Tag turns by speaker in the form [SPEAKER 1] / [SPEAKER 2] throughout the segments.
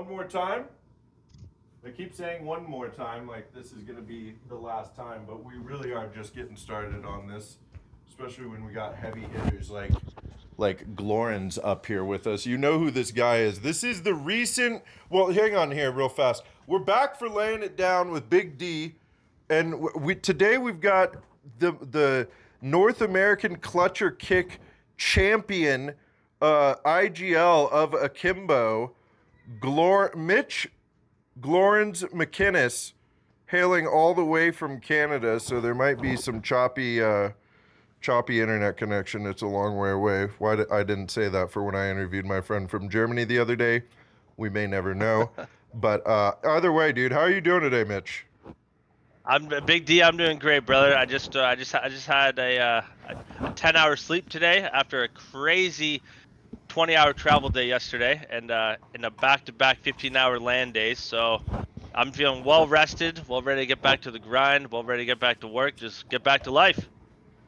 [SPEAKER 1] One more time. I keep saying one more time like this is going to be the last time, but we really are just getting started on this, especially when we got heavy hitters like Glorinsz up here with us. You know who this guy is. This is the recent, well, hang on here real fast. We're back for laying it down with Big D, and today we've got the North American Clutcher Kick champion, IGL of Akimbo, Mitch Glorinsz MacInnis, hailing all the way from Canada, so there might be some choppy internet connection. It's a long way away. I didn't say that for when I interviewed my friend from Germany the other day. We may never know. But either way, dude, how are you doing today, Mitch?
[SPEAKER 2] I'm Big D. I'm doing great, brother. I just had a 10-hour sleep today after a crazy 20-hour travel day yesterday, and in a back-to-back 15-hour land day. So I'm feeling well rested, well ready to get back to the grind, well ready to get back to work, just get back to life.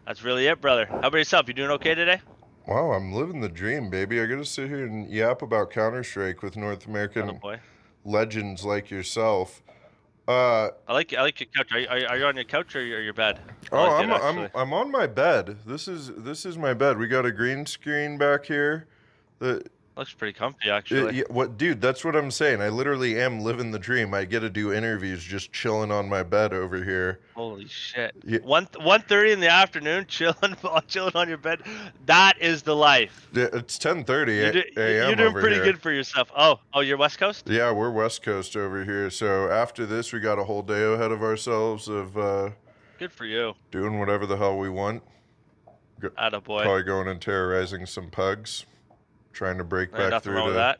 [SPEAKER 2] That's really it, brother. How about yourself? You doing okay today?
[SPEAKER 1] Wow, I'm living the dream, baby. I gotta sit here and yap about Counter-Strike with North
[SPEAKER 2] Oh
[SPEAKER 1] American
[SPEAKER 2] boy.
[SPEAKER 1] legends like yourself.
[SPEAKER 2] I like your couch. Are you on your couch or your bed? I
[SPEAKER 1] Oh,
[SPEAKER 2] like it
[SPEAKER 1] I'm
[SPEAKER 2] actually.
[SPEAKER 1] I'm I'm on my bed. This is my bed. We got a green screen back here. The
[SPEAKER 2] Looks pretty comfy actually.
[SPEAKER 1] yeah, what, dude? That's what I'm saying. I literally am living the dream. I get to do interviews just chilling on my bed over here.
[SPEAKER 2] Holy shit.
[SPEAKER 1] Yeah,
[SPEAKER 2] 1:30 in the afternoon, chilling on your bed. That is the life.
[SPEAKER 1] it's 10:30
[SPEAKER 2] You're
[SPEAKER 1] a.m.
[SPEAKER 2] doing
[SPEAKER 1] over
[SPEAKER 2] pretty
[SPEAKER 1] here.
[SPEAKER 2] good for yourself. Oh, you're West Coast?
[SPEAKER 1] Yeah, we're West Coast over here. So after this, we got a whole day ahead of ourselves of
[SPEAKER 2] Good for you.
[SPEAKER 1] doing whatever the hell we want.
[SPEAKER 2] Attaboy.
[SPEAKER 1] Probably going and terrorizing some pugs, trying to break
[SPEAKER 2] Ain't
[SPEAKER 1] back
[SPEAKER 2] nothing
[SPEAKER 1] through
[SPEAKER 2] wrong with
[SPEAKER 1] to
[SPEAKER 2] that.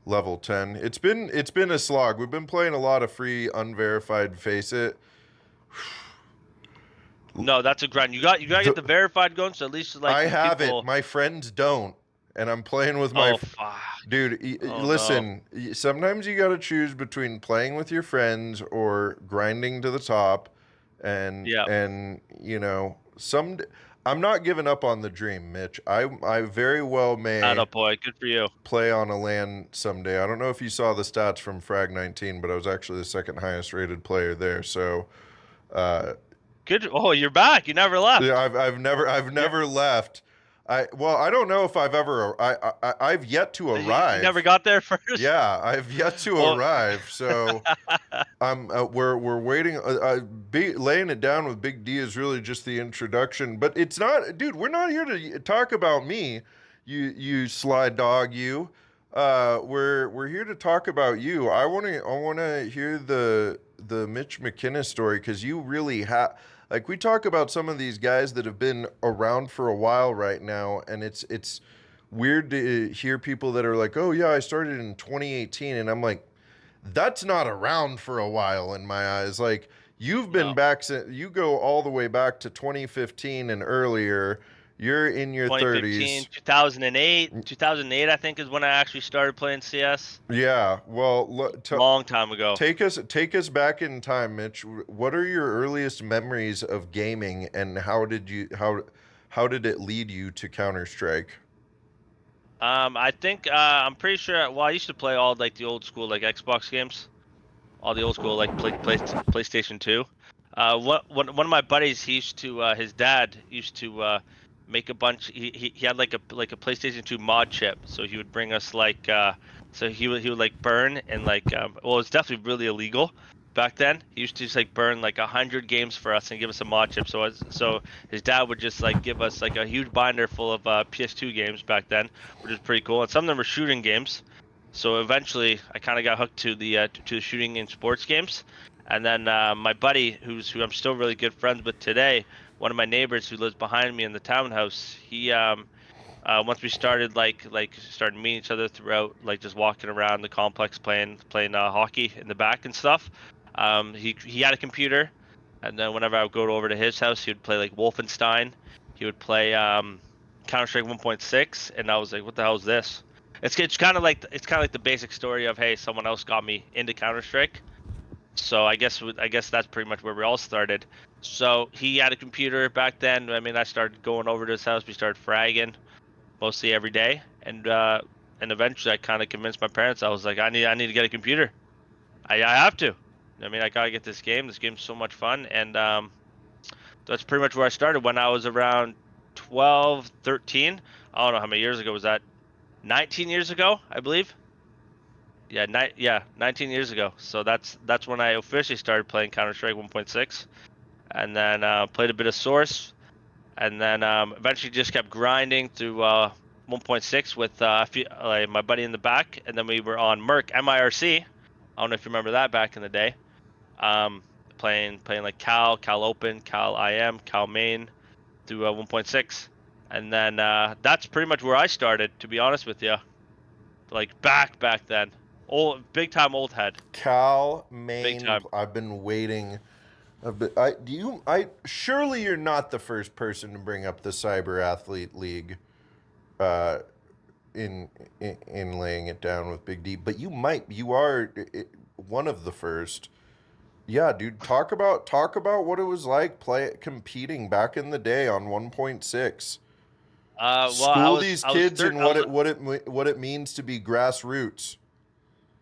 [SPEAKER 1] level 10. It's been a slog. We've been playing a lot of free unverified face it.
[SPEAKER 2] No, that's a grind. You gotta get the verified going, so at least like
[SPEAKER 1] I
[SPEAKER 2] the
[SPEAKER 1] have it.
[SPEAKER 2] people.
[SPEAKER 1] My friends don't. And I'm playing with
[SPEAKER 2] Oh fuck.
[SPEAKER 1] dude,
[SPEAKER 2] Oh no.
[SPEAKER 1] listen, sometimes you got to choose between playing with your friends or grinding to the top
[SPEAKER 2] Yeah.
[SPEAKER 1] and I'm not giving up on the dream, Mitch. I very well may
[SPEAKER 2] Attaboy. Good for you.
[SPEAKER 1] play on a LAN someday. I don't know if you saw the stats from Frag 19, but I was actually the second highest rated player there. So, uh,
[SPEAKER 2] Good. Oh, you're back. You never
[SPEAKER 1] yeah,
[SPEAKER 2] left.
[SPEAKER 1] I've
[SPEAKER 2] You're,
[SPEAKER 1] never left. I don't know if I've ever I've yet to
[SPEAKER 2] you never
[SPEAKER 1] arrive.
[SPEAKER 2] got there first.
[SPEAKER 1] Yeah, I've yet to
[SPEAKER 2] Well.
[SPEAKER 1] arrive. So we're waiting. Laying it down with Big D is really just the introduction, but it's not, dude. We're not here to talk about me. You sly dog. We're here to talk about you. I wanna hear the Mitch MacInnis story because you really have. Like, we talk about some of these guys that have been around for a while right now, and it's weird to hear people that are like, "Oh yeah, I started in 2018," and I'm like, "That's not around for a while in my eyes." Like, you've been
[SPEAKER 2] No.
[SPEAKER 1] back since you go all the way back to 2015 and earlier. You're in your
[SPEAKER 2] 2015,
[SPEAKER 1] 30s.
[SPEAKER 2] 2008, I think is when I actually started playing CS.
[SPEAKER 1] Yeah. Well,
[SPEAKER 2] Long time ago.
[SPEAKER 1] take us back in time, Mitch. What are your earliest memories of gaming, and how did it lead you to Counter-Strike?
[SPEAKER 2] I think I'm pretty sure. Well, I used to play all like the old school like Xbox games, all the old school like PlayStation 2. One of my buddies, he used to his dad used to make a bunch. He had like a PlayStation 2 mod chip, so he would bring us like so he would like burn and like well, it's definitely really illegal back then. He used to just like burn like 100 games for us and give us a mod chip. So his dad would just like give us like a huge binder full of PS2 games back then, which is pretty cool. And some of them were shooting games. So eventually, I kind of got hooked to the shooting and sports games, and then my buddy, who I'm still really good friends with today, one of my neighbors who lives behind me in the townhouse, he once we started started meeting each other throughout like just walking around the complex playing hockey in the back and stuff. He had a computer, and then whenever I would go over to his house, he would play like Wolfenstein. He would play Counter-Strike 1.6, and I was like, "What the hell is this?" It's kind of like the basic story of, hey, someone else got me into Counter-Strike. So I guess that's pretty much where we all started. So he had a computer back then. I mean, I started going over to his house. We started fragging mostly every day, and and eventually I kind of convinced my parents. I was like, I need to get a computer. I have to. I mean, I gotta get this game. This game's so much fun, and that's pretty much where I started when I was around 12, 13. I don't know how many years ago was that. 19 years ago, I believe. Yeah, 19 years ago. So that's when I officially started playing Counter-Strike 1.6, and then played a bit of Source, and then eventually just kept grinding through 1.6 with like my buddy in the back, and then we were on MIRC. I don't know if you remember that back in the day. Um, playing like Cal Open, Cal IM, Cal Main through 1.6, and then that's pretty much where I started. To be honest with you, like back then, big time old head,
[SPEAKER 1] Cal,
[SPEAKER 2] big
[SPEAKER 1] Maine.
[SPEAKER 2] time.
[SPEAKER 1] I've been waiting. Surely you're not the first person to bring up the Cyber Athlete League, uh, in laying it down with Big D. But you are one of the first. Yeah, dude. Talk about what it was like competing back in the day on 1.6.
[SPEAKER 2] Well,
[SPEAKER 1] School these
[SPEAKER 2] I was
[SPEAKER 1] kids
[SPEAKER 2] third.
[SPEAKER 1] in what it means to be grassroots.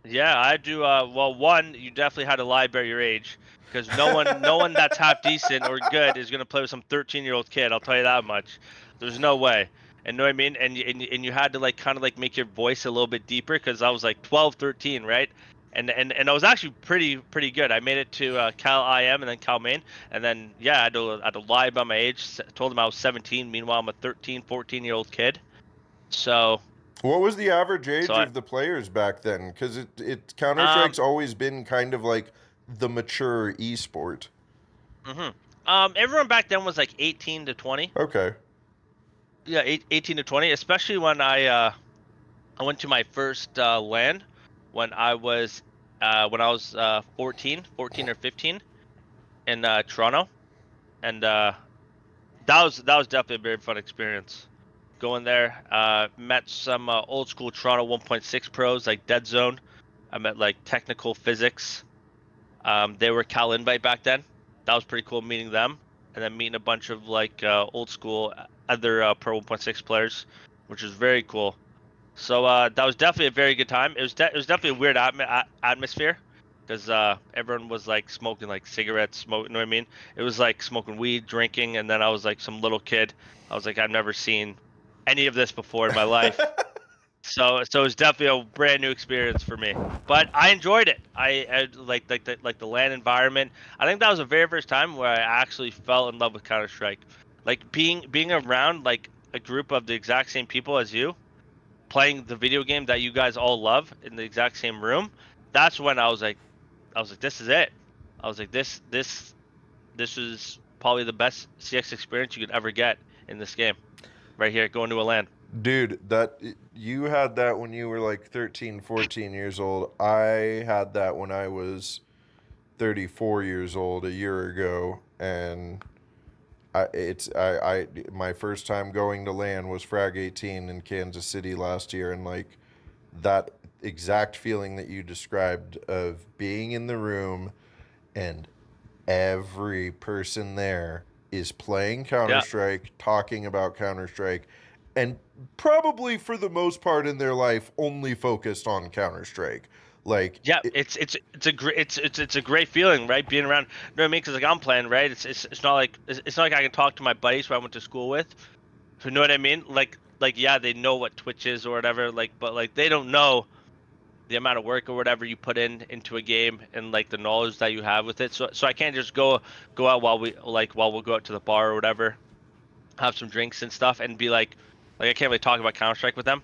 [SPEAKER 2] Yeah, I do. Well, one, you definitely had to lie about your age, because no one that's half decent or good is gonna play with some 13-year-old kid. I'll tell you that much. There's no way. And know what I mean? And you had to like kind of like make your voice a little bit deeper, because I was like 12, 13, right? And I was actually pretty good. I made it to Cal IM and then Cal Main, and then yeah, I had to lie about my age. Told them I was 17. Meanwhile, I'm a 13, 14-year-old kid. So
[SPEAKER 1] What was the average
[SPEAKER 2] so
[SPEAKER 1] age
[SPEAKER 2] I
[SPEAKER 1] of the players back then? Because Counter
[SPEAKER 2] um
[SPEAKER 1] Strike's always been kind of like the mature esport.
[SPEAKER 2] hmm everyone back then was like 18 to 20.
[SPEAKER 1] Okay.
[SPEAKER 2] Yeah, 18 to 20, especially when I went to my first LAN when I was 14 or 15 in Toronto, and that was definitely a very fun experience. Going there, met some old school Toronto 1.6 pros like Dead Zone. I met like Technical Physics. They were Cal Invite back then. That was pretty cool meeting them, and then meeting a bunch of like old school other Pro 1.6 players, which was very cool. So that was definitely a very good time. It was definitely a weird atmosphere, because everyone was like smoking like cigarettes, you know what I mean? It was like smoking weed, drinking, and then I was like some little kid. I was like, I've never seen any of this before in my life. So it was definitely a brand new experience for me, but I enjoyed it. I like the land environment. I think that was the very first time where I actually fell in love with Counter Strike. Like being around like a group of the exact same people as you, playing the video game that you guys all love in the exact same room. That's when I was like, this is it. I was like, this is probably the best CX experience you could ever get in this game, right here, going to a LAN.
[SPEAKER 1] Dude, that you had that when you were like 13, 14 years old. I had that when I was 34 years old a year ago, and I my first time going to LAN was Frag 18 in Kansas City last year, and like that exact feeling that you described of being in the room and every person there is playing Counter
[SPEAKER 2] Yeah.
[SPEAKER 1] Strike, talking about Counter Strike, and probably for the most part in their life only focused on Counter Strike. Like,
[SPEAKER 2] Yeah, it's a great it's a great feeling, right? Being around, you know what I mean? Because like I'm playing, right? It's not like it's not like I can talk to my buddies who I went to school with. You know what I mean? Like yeah, they know what Twitch is or whatever, like, but like they don't know the amount of work or whatever you put into a game, and like the knowledge that you have with it. So I can't just go out while we'll go out to the bar or whatever, have some drinks and stuff, and be like I can't really talk about Counter Strike with them.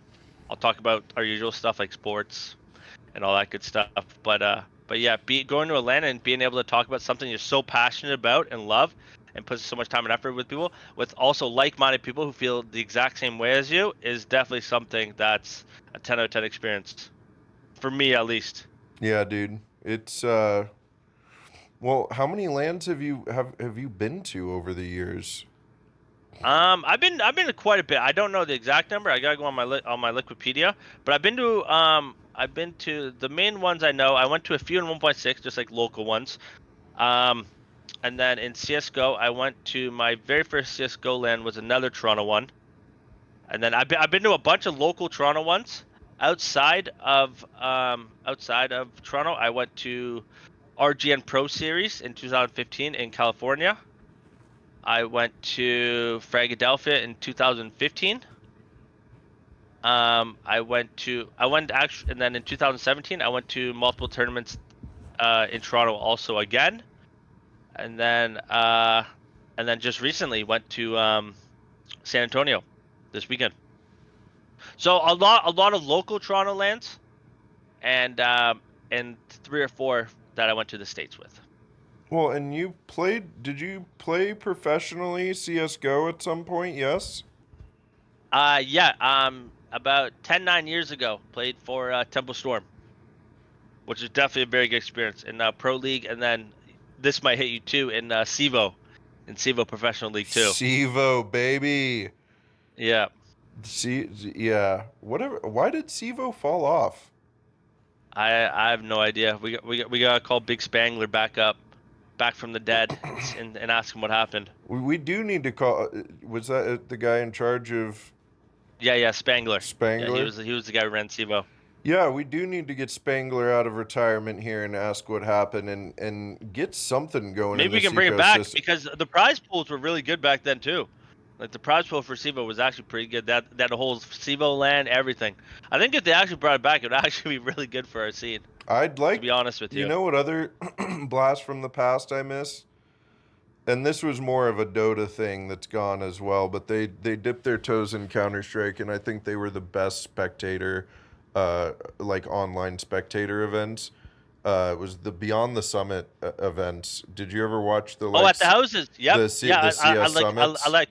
[SPEAKER 2] I'll talk about our usual stuff like sports and all that good stuff. But yeah, going to Atlanta and being able to talk about something you're so passionate about and love, and put so much time and effort with people, with also like-minded people who feel the exact same way as you, is definitely something that's a 10 out of 10 experience for me, at least.
[SPEAKER 1] yeah, dude, it's well, how many lands have you been to over the years?
[SPEAKER 2] I've been to quite a bit. I don't know the exact number. I gotta go on on my Wikipedia. But I've been to the main ones I know. I went to a few in 1.6, just like local ones. Um, and then in CS:GO, I went to my very first CS:GO LAN was another Toronto one. And then I've been to a bunch of local Toronto ones. outside of Toronto, I went to RGN Pro Series in 2015 in California. I went to Philadelphia in 2015. I went actually, and then in 2017, I went to multiple tournaments in Toronto also again, and then just recently went to San Antonio this weekend. So a lot of local Toronto lands, and 3 or 4 that I went to the States with.
[SPEAKER 1] Well, and did you play professionally CS:GO at some point? Yes.
[SPEAKER 2] Yeah, about 9 years ago, played for Temple Storm, which is definitely a very good experience in Pro League, and then this might hit you too in CEVO Professional League too.
[SPEAKER 1] CEVO, baby.
[SPEAKER 2] Yeah,
[SPEAKER 1] Yeah. Whatever. Why did CEVO fall off?
[SPEAKER 2] I have no idea. We gotta call Big Spangler back from the dead, and ask him what happened.
[SPEAKER 1] We do need to call. Was that the guy in charge of
[SPEAKER 2] Yeah, Spangler. Yeah, he
[SPEAKER 1] Spangler?
[SPEAKER 2] was the guy who ran CEVO.
[SPEAKER 1] Yeah, we do need to get Spangler out of retirement here and ask what happened and get something going in
[SPEAKER 2] Maybe we
[SPEAKER 1] this
[SPEAKER 2] can bring it back
[SPEAKER 1] ecosystem.
[SPEAKER 2] because the prize pools were really good back then too. Like the prize pool for CEVO was actually pretty good. That whole CEVO land, everything. I think if they actually brought it back, it would actually be really good for our scene.
[SPEAKER 1] I'd like
[SPEAKER 2] To be honest with you.
[SPEAKER 1] You know what other blast from the past I miss? And this was more of a Dota thing that's gone as well, but they dipped their toes in Counter-Strike, and I think they were the best spectator, like online spectator events. It was the Beyond the Summit events. Did you ever watch the
[SPEAKER 2] Oh, at the houses. Yep.
[SPEAKER 1] the
[SPEAKER 2] Yeah,
[SPEAKER 1] CS
[SPEAKER 2] I
[SPEAKER 1] summits?
[SPEAKER 2] like.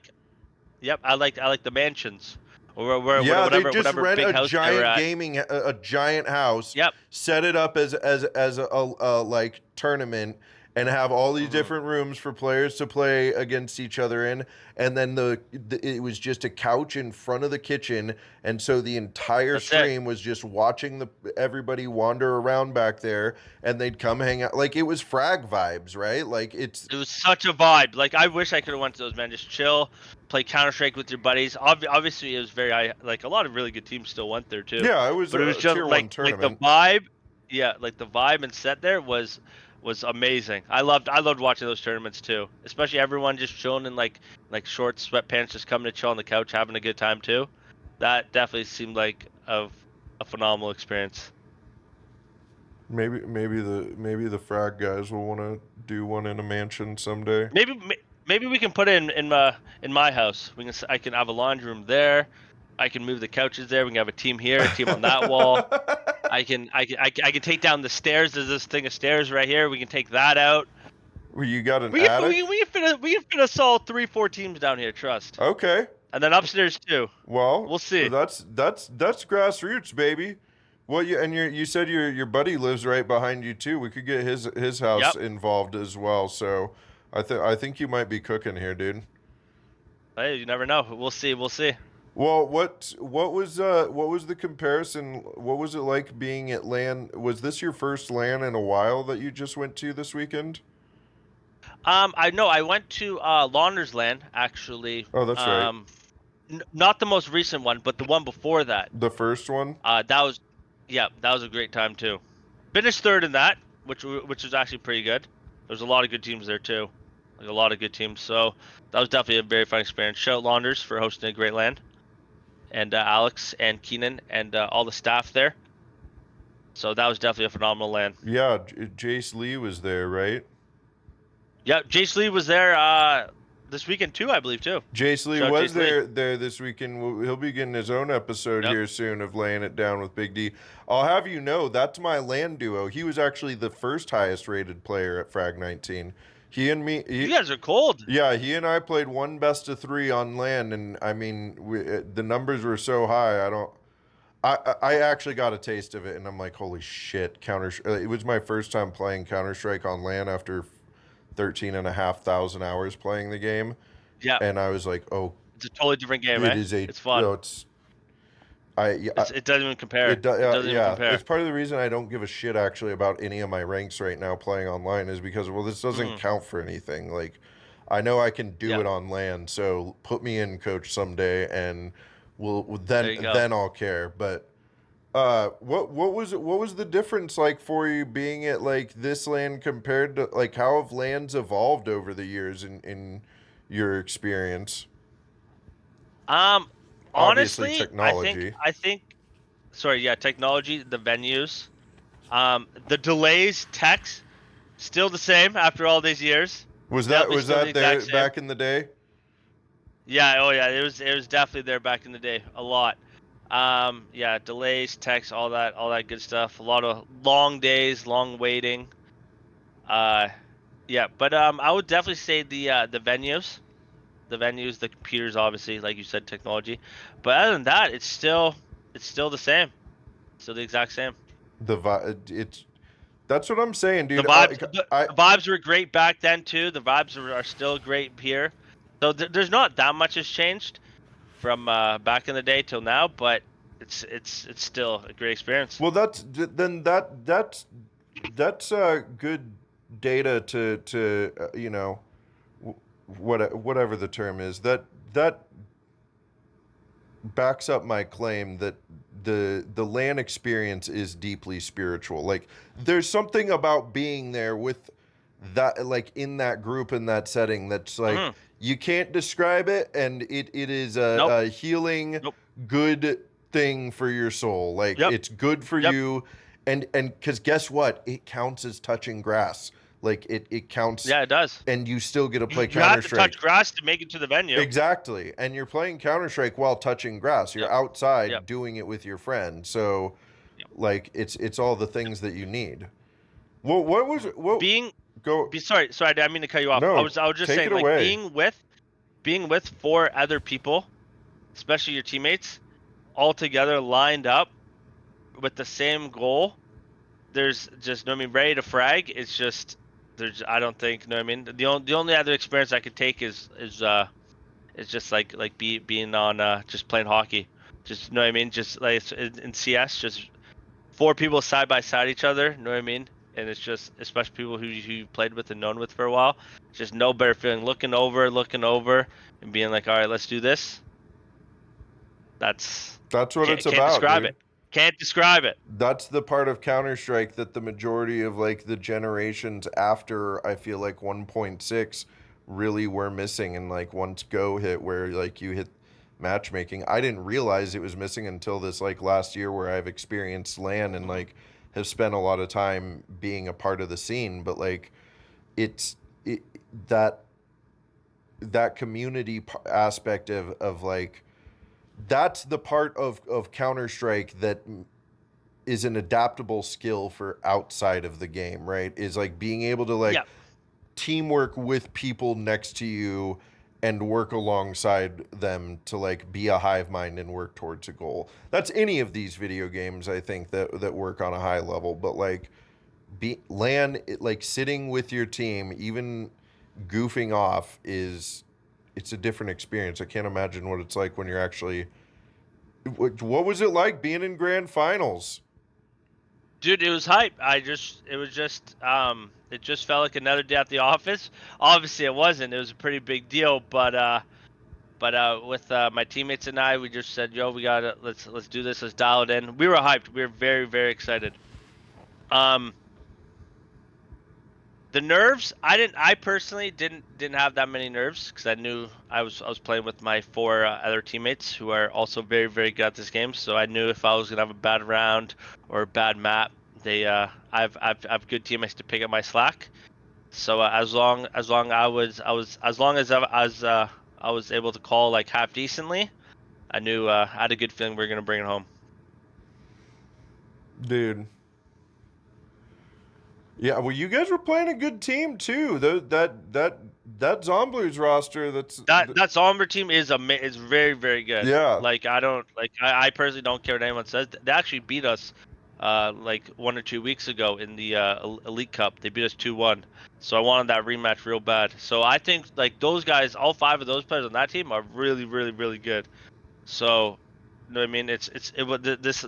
[SPEAKER 2] Yep, I like the mansions, or
[SPEAKER 1] Yeah, they
[SPEAKER 2] whatever
[SPEAKER 1] just rent
[SPEAKER 2] big
[SPEAKER 1] a
[SPEAKER 2] house they were
[SPEAKER 1] giant
[SPEAKER 2] at.
[SPEAKER 1] a giant house,
[SPEAKER 2] Yep.
[SPEAKER 1] set it up as a like tournament, and have all these
[SPEAKER 2] Hmm.
[SPEAKER 1] different rooms for players to play against each other in. And then it was just a couch in front of the kitchen, and so the entire
[SPEAKER 2] That's it.
[SPEAKER 1] stream was just watching everybody wander around back there, and they'd come hang out. Like it was frag vibes, right? Like it's
[SPEAKER 2] It was such a vibe. Like I wish I could have went to those, man. Just chill, play Counter Strike with your buddies. Obviously, it was like a lot of really good teams still went there too.
[SPEAKER 1] yeah, it was
[SPEAKER 2] But it was
[SPEAKER 1] a
[SPEAKER 2] just
[SPEAKER 1] tier one
[SPEAKER 2] like the
[SPEAKER 1] tournament.
[SPEAKER 2] vibe. Yeah, like the vibe and set there was amazing. I loved watching those tournaments too. Especially everyone just chilling in like shorts, sweatpants, just coming to chill on the couch, having a good time too. That definitely seemed like a phenomenal experience.
[SPEAKER 1] Maybe the frag guys will want to do one in a mansion someday.
[SPEAKER 2] Maybe we can put it in my house. I can have a laundry room there. I can move the couches there. We can have a team here, a team on that wall. I can take down the stairs. There's this thing of stairs right here. We can take that out.
[SPEAKER 1] Well, you got an
[SPEAKER 2] We can
[SPEAKER 1] attic?
[SPEAKER 2] we can fit us all 3-4 teams down here. Trust.
[SPEAKER 1] Okay.
[SPEAKER 2] And then upstairs too.
[SPEAKER 1] Well,
[SPEAKER 2] We'll see.
[SPEAKER 1] that's grassroots, baby. Well, you said your buddy lives right behind you too. We could get his house
[SPEAKER 2] Yep.
[SPEAKER 1] involved as well. So, I think you might be cooking here, dude.
[SPEAKER 2] Hey, you never know. We'll see. We'll see.
[SPEAKER 1] Well, what was the comparison? What was it like being at LAN? Was this your first LAN in a while that you just went to this weekend?
[SPEAKER 2] I know I went to Launder's Land actually.
[SPEAKER 1] Oh, that's right.
[SPEAKER 2] Not the most recent one, but the one before that.
[SPEAKER 1] The first one?
[SPEAKER 2] That was a great time too. Finished third in that, which was actually pretty good. There's a lot of good teams there too, like a lot of good teams. So that was definitely a very fun experience. Shout out Launders for hosting a great land, and Alex and Keenan and all the staff there. So that was definitely a phenomenal land.
[SPEAKER 1] Yeah, Jace Lee was there, right?
[SPEAKER 2] Yeah, Jace Lee was there this weekend too, I believe too.
[SPEAKER 1] Jace Lee
[SPEAKER 2] Shout out
[SPEAKER 1] was
[SPEAKER 2] Jace Lee.
[SPEAKER 1] there this weekend. He'll be getting his own episode
[SPEAKER 2] Yep.
[SPEAKER 1] here soon of laying it down with Big D. I'll have you know that's my LAN duo. He was actually the first highest rated player at Frag 19. He and me.
[SPEAKER 2] You guys are cold.
[SPEAKER 1] Yeah, he and I played one best of 3 on LAN, and I mean the numbers were so high. I actually got a taste of it, and I'm like, holy shit! It was my first time playing Counter-Strike on LAN after 13,500 hours playing the game.
[SPEAKER 2] Yeah.
[SPEAKER 1] And I was like, oh,
[SPEAKER 2] It's a totally different game,
[SPEAKER 1] it
[SPEAKER 2] right?
[SPEAKER 1] is
[SPEAKER 2] It's fun. It doesn't even compare. It doesn't even compare.
[SPEAKER 1] It's part of the reason I don't give a shit actually about any of my ranks right now playing online is because, well, this doesn't count for anything. Like, I know I can do it on LAN, so put me in, coach, someday, and then I'll care. But What was the difference like for you being at like this land compared to like how have lands evolved over the years in your experience?
[SPEAKER 2] Um,
[SPEAKER 1] Obviously
[SPEAKER 2] honestly,
[SPEAKER 1] technology.
[SPEAKER 2] I think, sorry, yeah, technology, the venues, the delays, text, still the same after all these years. Definitely
[SPEAKER 1] Was
[SPEAKER 2] still the
[SPEAKER 1] that
[SPEAKER 2] exact
[SPEAKER 1] there
[SPEAKER 2] same.
[SPEAKER 1] back in the day?
[SPEAKER 2] Yeah, oh yeah, it was definitely there back in the day, a lot. Yeah, delays, text, all that good stuff. A lot of long days, long waiting. Uh, yeah, but I would definitely say the venues, the computers, obviously, like you said, technology. But other than that, it's still the same, still the exact same.
[SPEAKER 1] It's that's what I'm saying,
[SPEAKER 2] The
[SPEAKER 1] dude.
[SPEAKER 2] vibes,
[SPEAKER 1] I
[SPEAKER 2] the vibes were great back then too. The vibes are still great here. So there's not that much has changed from back in the day till now, but it's still a great experience.
[SPEAKER 1] well then that's good data to you know whatever the term is that backs up my claim that the LAN experience is deeply spiritual. Like there's something about being there with that like in that group in that setting that's like
[SPEAKER 2] Hmm.
[SPEAKER 1] you can't describe it and it is
[SPEAKER 2] Nope.
[SPEAKER 1] a healing
[SPEAKER 2] Nope.
[SPEAKER 1] good thing for your soul. Like
[SPEAKER 2] Yep.
[SPEAKER 1] it's good for
[SPEAKER 2] Yep.
[SPEAKER 1] you and cuz guess what? It counts as touching grass. Like it counts
[SPEAKER 2] Yeah, it does.
[SPEAKER 1] and you still get to play
[SPEAKER 2] You have to touch
[SPEAKER 1] Counter-Strike.
[SPEAKER 2] grass to make it to the venue.
[SPEAKER 1] Exactly. And you're playing Counter-Strike while touching grass. You're
[SPEAKER 2] Yep.
[SPEAKER 1] outside
[SPEAKER 2] Yep.
[SPEAKER 1] doing it with your friend. So
[SPEAKER 2] Yep.
[SPEAKER 1] like it's all the things that you need.
[SPEAKER 2] Mhm.
[SPEAKER 1] What
[SPEAKER 2] Being
[SPEAKER 1] go
[SPEAKER 2] sorry, I didn't mean to cut you off.
[SPEAKER 1] no,
[SPEAKER 2] I was just
[SPEAKER 1] take
[SPEAKER 2] saying
[SPEAKER 1] it
[SPEAKER 2] like
[SPEAKER 1] away.
[SPEAKER 2] being with four other people, especially your teammates, all together lined up with the same goal. There's just, no, I mean, ready to frag. It's just there's I don't think, no, I mean, the only other experience I could take is just being on just playing hockey. Just, you know what I mean? Just like in CS, just four people side by side each other, you know what I mean? And it's just, especially people who you played with and known with for a while, just no better feeling looking over and being like, all right, let's do this. That's
[SPEAKER 1] That's what it's
[SPEAKER 2] can't
[SPEAKER 1] about,
[SPEAKER 2] describe
[SPEAKER 1] dude.
[SPEAKER 2] it. Can't describe it.
[SPEAKER 1] That's the part of Counter-Strike that the majority of like the generations after I feel like 1.6 really were missing and like once Go hit where like you hit matchmaking. I didn't realize it was missing until this like last year where I've experienced LAN and
[SPEAKER 2] Hmm.
[SPEAKER 1] like have spent a lot of time being a part of the scene, but like it's it, that that community aspect of like that's the part of Counter-Strike that is an adaptable skill for outside of the game, right? Is like being able to like
[SPEAKER 2] Yeah.
[SPEAKER 1] teamwork with people next to you and work alongside them to like be a hive mind and work towards a goal. That's any of these video games I think that work on a high level, but like like sitting with your team, even goofing off is it's a different experience. I can't imagine what it's like when you're actually what was it like being in grand finals?
[SPEAKER 2] Dude, it was hype. It was just, it just felt like another day at the office. Obviously, it wasn't. It was a pretty big deal, but with my teammates and I, we just said, "Yo, we gotta let's do this. Let's dial it in." We were hyped. We were very very excited. Um, the nerves, I personally didn't have that many nerves because I knew I was playing with my four other teammates who are also very very good at this game. So I knew if I was gonna have a bad round or a bad map, I've good teammates to pick up my slack. So as long as I was able to call like half decently, I knew I had a good feeling we were gonna bring it home.
[SPEAKER 1] Dude. Yeah, well, you guys were playing a good team too. That Zomblers roster.
[SPEAKER 2] That Somber team is very very good.
[SPEAKER 1] Yeah,
[SPEAKER 2] Like I personally don't care what anyone says. They actually beat us like 1 or 2 weeks ago in the Elite Cup. They beat us 2-1. So I wanted that rematch real bad. So I think like those guys, all five of those players on that team are really really really good. So, you know what I mean? It was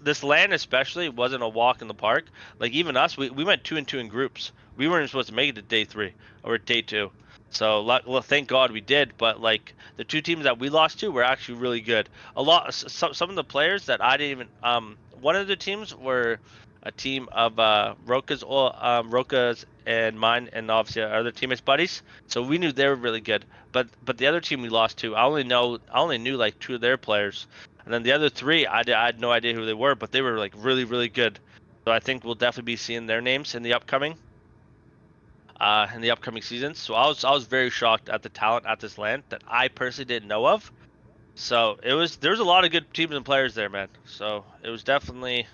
[SPEAKER 2] this land especially wasn't a walk in the park. Like even us, we went 2-2 in groups. We weren't even supposed to make it to day three or day two. So, well, thank God we did. But like the two teams that we lost to were actually really good. Some of the players that I didn't even one of the teams were a team of Roka's and mine, and obviously our other teammates' buddies. So we knew they were really good. But the other team we lost to, I only knew like 2 of their players, and then the other 3, I had no idea who they were, but they were like really really good. So I think we'll definitely be seeing their names in the upcoming seasons. So I was very shocked at the talent at this LAN that I personally didn't know of. So there's a lot of good teams and players there, man. So it was definitely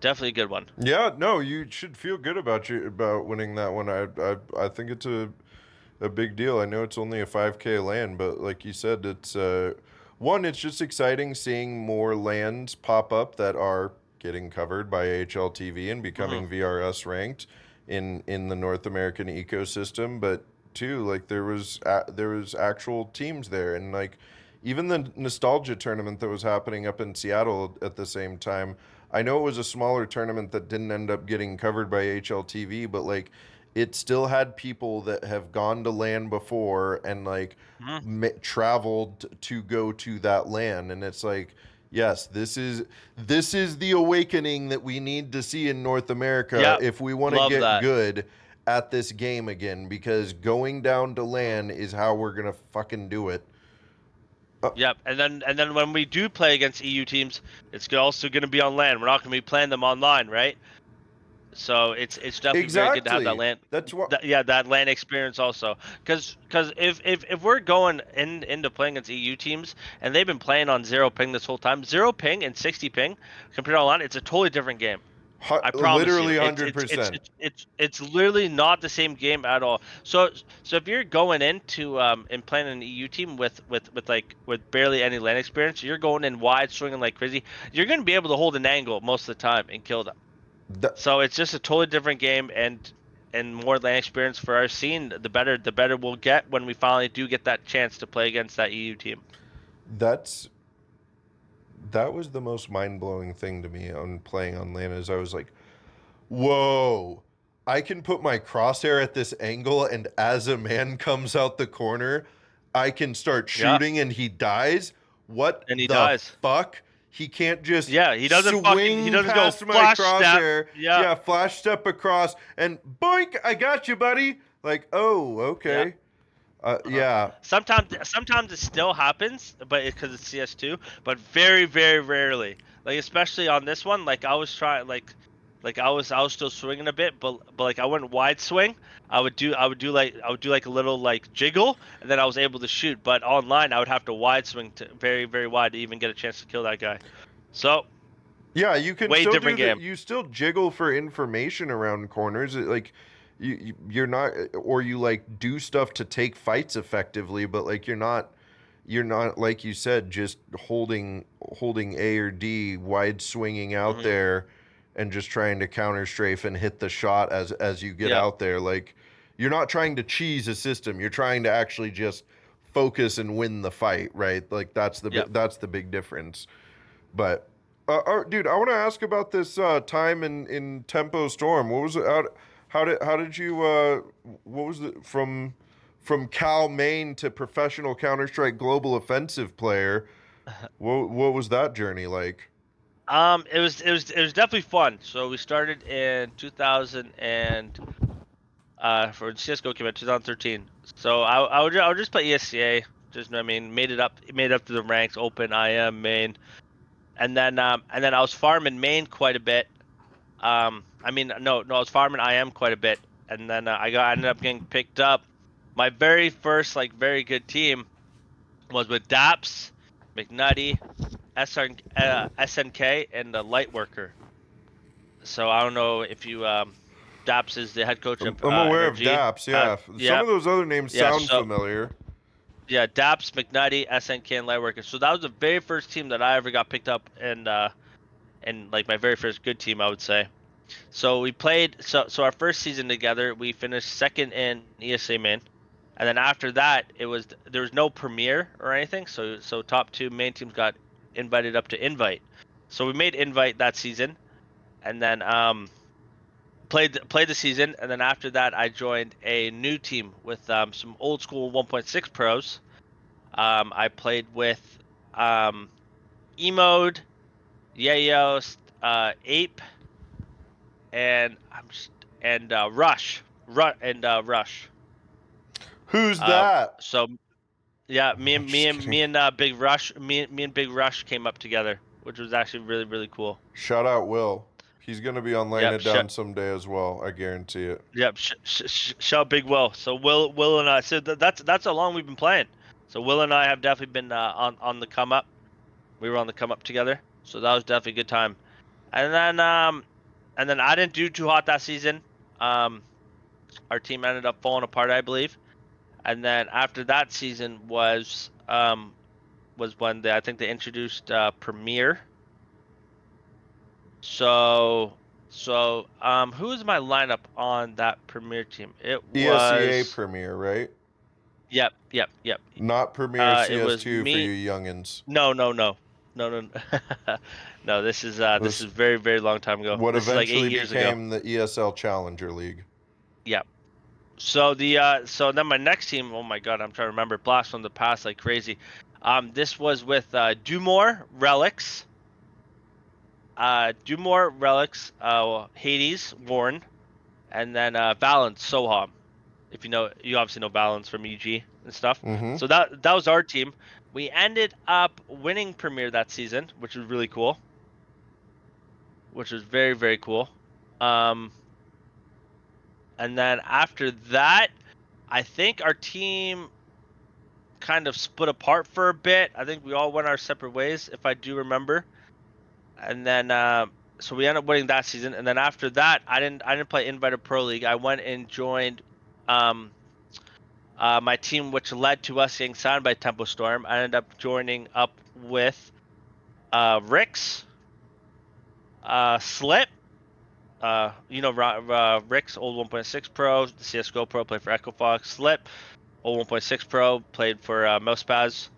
[SPEAKER 2] a good one.
[SPEAKER 1] Yeah, no, you should feel good about winning that one. I think it's a big deal. I know it's only a 5K land, but like you said, it's one. It's just exciting seeing more lands pop up that are getting covered by HLTV and becoming VRS ranked in the North American ecosystem. But two, like there was actual teams there, and like even the nostalgia tournament that was happening up in Seattle at the same time. I know it was a smaller tournament that didn't end up getting covered by HLTV, but like it still had people that have gone to LAN before and like traveled to go to that LAN, and it's like, yes, this is the awakening that we need to see in North America
[SPEAKER 2] Yep,
[SPEAKER 1] if we want to
[SPEAKER 2] love
[SPEAKER 1] get
[SPEAKER 2] that.
[SPEAKER 1] good at this game again, because going down to LAN is how we're gonna fucking do it.
[SPEAKER 2] Yep, and then when we do play against EU teams, it's also going to be on LAN. We're not going to be playing them online, right? So it's definitely very good to have that
[SPEAKER 1] Exactly.
[SPEAKER 2] LAN.
[SPEAKER 1] That's what.
[SPEAKER 2] That LAN experience also, because if we're going into playing against EU teams and they've been playing on 0 ping this whole time, 0 ping and 60 ping compared to online, it's a totally different game. I promise you,
[SPEAKER 1] Literally
[SPEAKER 2] it's
[SPEAKER 1] 100%.
[SPEAKER 2] it's literally not the same game at all. So if you're going into and playing an EU team with barely any lane experience, you're going in wide, swinging like crazy. You're going to be able to hold an angle most of the time and kill them.
[SPEAKER 1] That,
[SPEAKER 2] So it's just a totally different game, and more lane experience for our scene. The better we'll get when we finally do get that chance to play against that EU team.
[SPEAKER 1] that's that was the most mind-blowing thing to me on playing on LAN is I was like, whoa, I can put my crosshair at this angle, and as a man comes out the corner, I can start
[SPEAKER 2] Yeah,
[SPEAKER 1] shooting and he dies. What
[SPEAKER 2] and he
[SPEAKER 1] the
[SPEAKER 2] dies.
[SPEAKER 1] fuck? He can't just
[SPEAKER 2] Yeah, he
[SPEAKER 1] swing
[SPEAKER 2] doesn't go
[SPEAKER 1] past my
[SPEAKER 2] flash step.
[SPEAKER 1] crosshair.
[SPEAKER 2] Yeah,
[SPEAKER 1] Yeah, flash step across and boink, I got you, buddy. Like, oh,
[SPEAKER 2] yeah.
[SPEAKER 1] okay. Yeah.
[SPEAKER 2] Sometimes it still happens, but because it's CS2, but very very rarely. Like especially on this one, like I was trying, like I was still swinging a bit, but like I wouldn't wide swing. I would do like a little like jiggle, and then I was able to shoot. But online, I would have to wide swing to very very wide to even get a chance to kill that guy. So
[SPEAKER 1] Yeah, you can
[SPEAKER 2] way
[SPEAKER 1] still do
[SPEAKER 2] different
[SPEAKER 1] that.
[SPEAKER 2] game.
[SPEAKER 1] You still jiggle for information around corners. Like you're not, or you like do stuff to take fights effectively, but like you're not like you said, just holding A or D, wide swinging out
[SPEAKER 2] Hmm.
[SPEAKER 1] there, and just trying to counter strafe and hit the shot as you get
[SPEAKER 2] Yep.
[SPEAKER 1] out there. Like you're not trying to cheese a system. You're trying to actually just focus and win the fight, right? Like
[SPEAKER 2] Yep.
[SPEAKER 1] that's the big difference. But, dude, I want to ask about this time in Tempo Storm. What was it? How did you? What was it from Cal Maine to professional Counter Strike Global Offensive player? What was that journey like?
[SPEAKER 2] It was definitely fun. So we started in 2000 and for CS:GO came out 2013. So I would just play ESCA. Just I mean made it up to the ranks, open IM main, and then I was farming main quite a bit. I mean no I was farming IM quite a bit, and then I ended up getting picked up. My very first like very good team was with Daps, McNutty, SNK, and the Lightworker. So I don't know if you Daps is the head coach of
[SPEAKER 1] I'm aware of
[SPEAKER 2] Energy.
[SPEAKER 1] Daps. Yeah, some
[SPEAKER 2] Yeah,
[SPEAKER 1] of those other names
[SPEAKER 2] yeah.
[SPEAKER 1] sound
[SPEAKER 2] So
[SPEAKER 1] familiar.
[SPEAKER 2] yeah, Daps, McNutty, SNK, and Lightworker. So that was the very first team that I ever got picked up, and like my very first good team, I would say. So we played. So our first season together, we finished second in ESA main, and then after that, there was no premiere or anything. So top 2 main teams got invited up to invite. So we made invite that season, and then played the season, and then after that, I joined a new team with some old school 1.6 pros. I played with Emode, Yayo, Ape, and Rush. Rush.
[SPEAKER 1] Who's that?
[SPEAKER 2] So yeah, me and
[SPEAKER 1] Just kidding.
[SPEAKER 2] Big Rush, me and Big Rush came up together, which was actually really really cool.
[SPEAKER 1] Shout out Will. He's gonna be on Laying
[SPEAKER 2] Yep,
[SPEAKER 1] It Down someday as well. I guarantee it.
[SPEAKER 2] yep. Shout Big Will. So Will and I. So that's how long we've been playing. So Will and I have definitely been on the come up. We were on the come up together. So that was definitely a good time. And then I didn't do too hot that season. Our team ended up falling apart, I believe. And then after that season was when I think they introduced Premiere. So who was my lineup on that Premiere team? It
[SPEAKER 1] ESEA
[SPEAKER 2] was
[SPEAKER 1] Premier, right?
[SPEAKER 2] yep.
[SPEAKER 1] Not Premier
[SPEAKER 2] It was
[SPEAKER 1] CS2 for
[SPEAKER 2] me.
[SPEAKER 1] you youngins.
[SPEAKER 2] No. No. No, this
[SPEAKER 1] This
[SPEAKER 2] is very very long time ago.
[SPEAKER 1] what
[SPEAKER 2] This is like 8
[SPEAKER 1] eventually
[SPEAKER 2] years ago.
[SPEAKER 1] became the ESL Challenger League.
[SPEAKER 2] Yeah. So then my next team, oh my god, I'm trying to remember. Blast from the past like crazy. This was with Dumore Relics, Hades, Warren, and then Valence, Soham. If you obviously know Valence from EG and stuff.
[SPEAKER 1] Mm-hmm.
[SPEAKER 2] So that was our team. We ended up winning Premier that season, which was really cool. Which was very very cool. Um, and then after that, I think our team kind of split apart for a bit. I think we all went our separate ways, if I do remember. And then so we ended up winning that season. And then after that, I didn't play Invited Pro League. I went and joined my team, which led to us getting signed by Tempo Storm. I ended up joining up with Rix, Slip. Rix, old 1.6 Pro, the CS:GO Pro, played for Echo Fox. Slip, old 1.6 Pro, played for Mousepaz.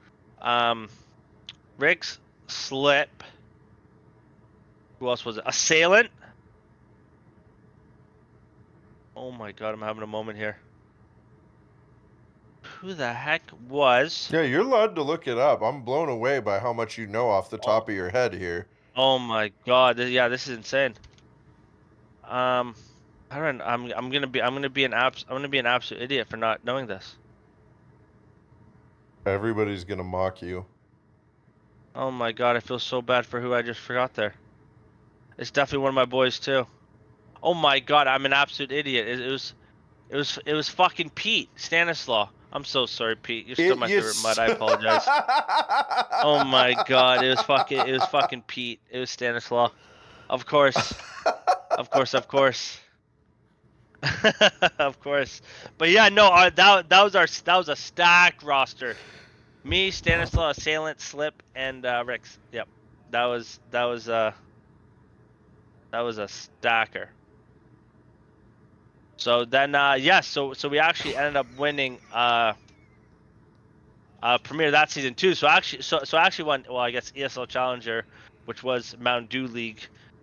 [SPEAKER 2] Riggs, Slip. Who else was it? Assailant. Oh my god, I'm having a moment here. Who the heck was?
[SPEAKER 1] Yeah, you're allowed to look it up. I'm blown away by how much you know off the top
[SPEAKER 2] Oh,
[SPEAKER 1] of your head here.
[SPEAKER 2] oh my god. Yeah, this is insane. I don't. I'm gonna be. I'm gonna be an absolute idiot for not knowing this.
[SPEAKER 1] Everybody's gonna mock you.
[SPEAKER 2] Oh my god, I feel so bad for who I just forgot there. It's definitely one of my boys too. Oh my god, I'm an absolute idiot. It was fucking Pete Stanislaw. I'm so sorry, Pete. You're still
[SPEAKER 1] It
[SPEAKER 2] my
[SPEAKER 1] you.
[SPEAKER 2] favorite mud. I apologize. Oh my god, it was fucking Pete. It was Stanislaw. Of course. Of course, of course. Of course. But yeah, no, that was a stacked roster. Me, Stanislaw, Assailant, Slip, and Rix. Yep. That was a stacker. So then so we actually ended up winning Premier that season too. So I actually won, well, I guess ESL Challenger, which was Mountain Dew League,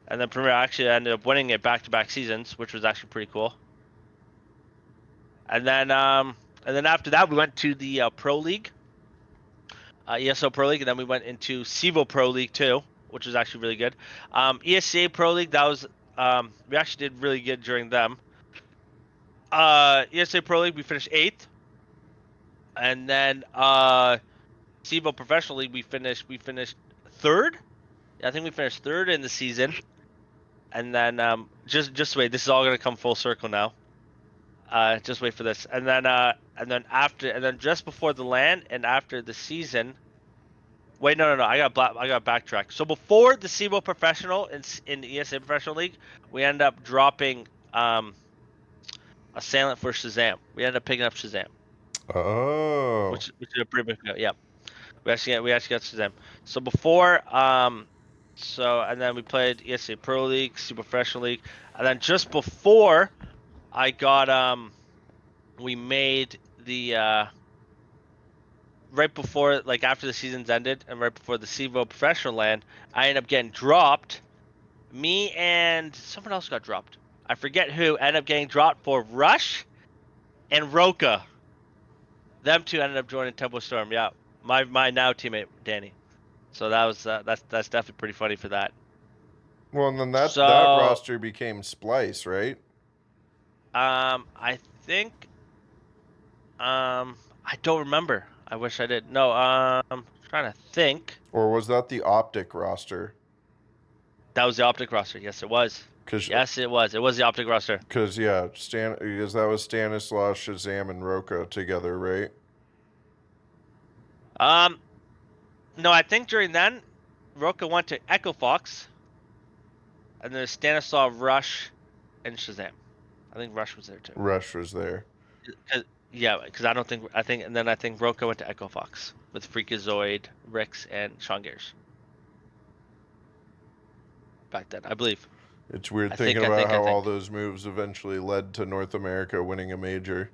[SPEAKER 2] and then Premier actually ended up winning it back-to-back seasons, which was actually pretty cool. And then after that we went to the Pro League, ESL Pro League, and then we went into Civo Pro League too, which was actually really good. ESCA Pro League, that was we actually did really good during them. ESA Pro League, we finished 8th. And then Civo Professional League, we finished 3rd. I think we finished 3rd in the season. And then just wait, this is all gonna come full circle now. Just wait for this. And then just before the LAN and after the season. Wait, no. I got backtrack. So before the Civo Professional in the ESA Professional League, we ended up dropping Assailant for Shazam. We ended up picking up Shazam.
[SPEAKER 1] Oh.
[SPEAKER 2] Which is a pretty big, yeah. We actually got Shazam. So before and then we played ESA Pro League, Super Professional League, and then just before I got we made the right before, like, after the season's ended and right before the Civo Professional LAN, I ended up getting dropped. Me and someone else got dropped. I forget who ended up getting dropped for Rush and Roka. Them two ended up joining Tempo Storm. Yeah, my now teammate Danny. So that was that's definitely pretty funny for that.
[SPEAKER 1] Well, and then that
[SPEAKER 2] So,
[SPEAKER 1] roster became Splice, right?
[SPEAKER 2] I think, I don't remember. I wish I did. No, trying to think.
[SPEAKER 1] Or was that the Optic roster?
[SPEAKER 2] That was the Optic roster. Yes, it was.
[SPEAKER 1] Because
[SPEAKER 2] Yes, it was. It was the Optic roster.
[SPEAKER 1] yeah, because that was Stanislaus, Shazam, and Roka together, right?
[SPEAKER 2] Um, no, I think during then, Roka went to Echo Fox, and then Stanislav, Rush, and Shazam. I think Rush was there too.
[SPEAKER 1] Rush was there.
[SPEAKER 2] Yeah, because and then I think Roka went to Echo Fox with Freakazoid, Rix, and Sean Gears. Back then, I believe.
[SPEAKER 1] It's weird
[SPEAKER 2] I
[SPEAKER 1] thinking
[SPEAKER 2] think. I
[SPEAKER 1] about
[SPEAKER 2] think. I
[SPEAKER 1] how all
[SPEAKER 2] think.
[SPEAKER 1] those moves eventually led to North America winning a major.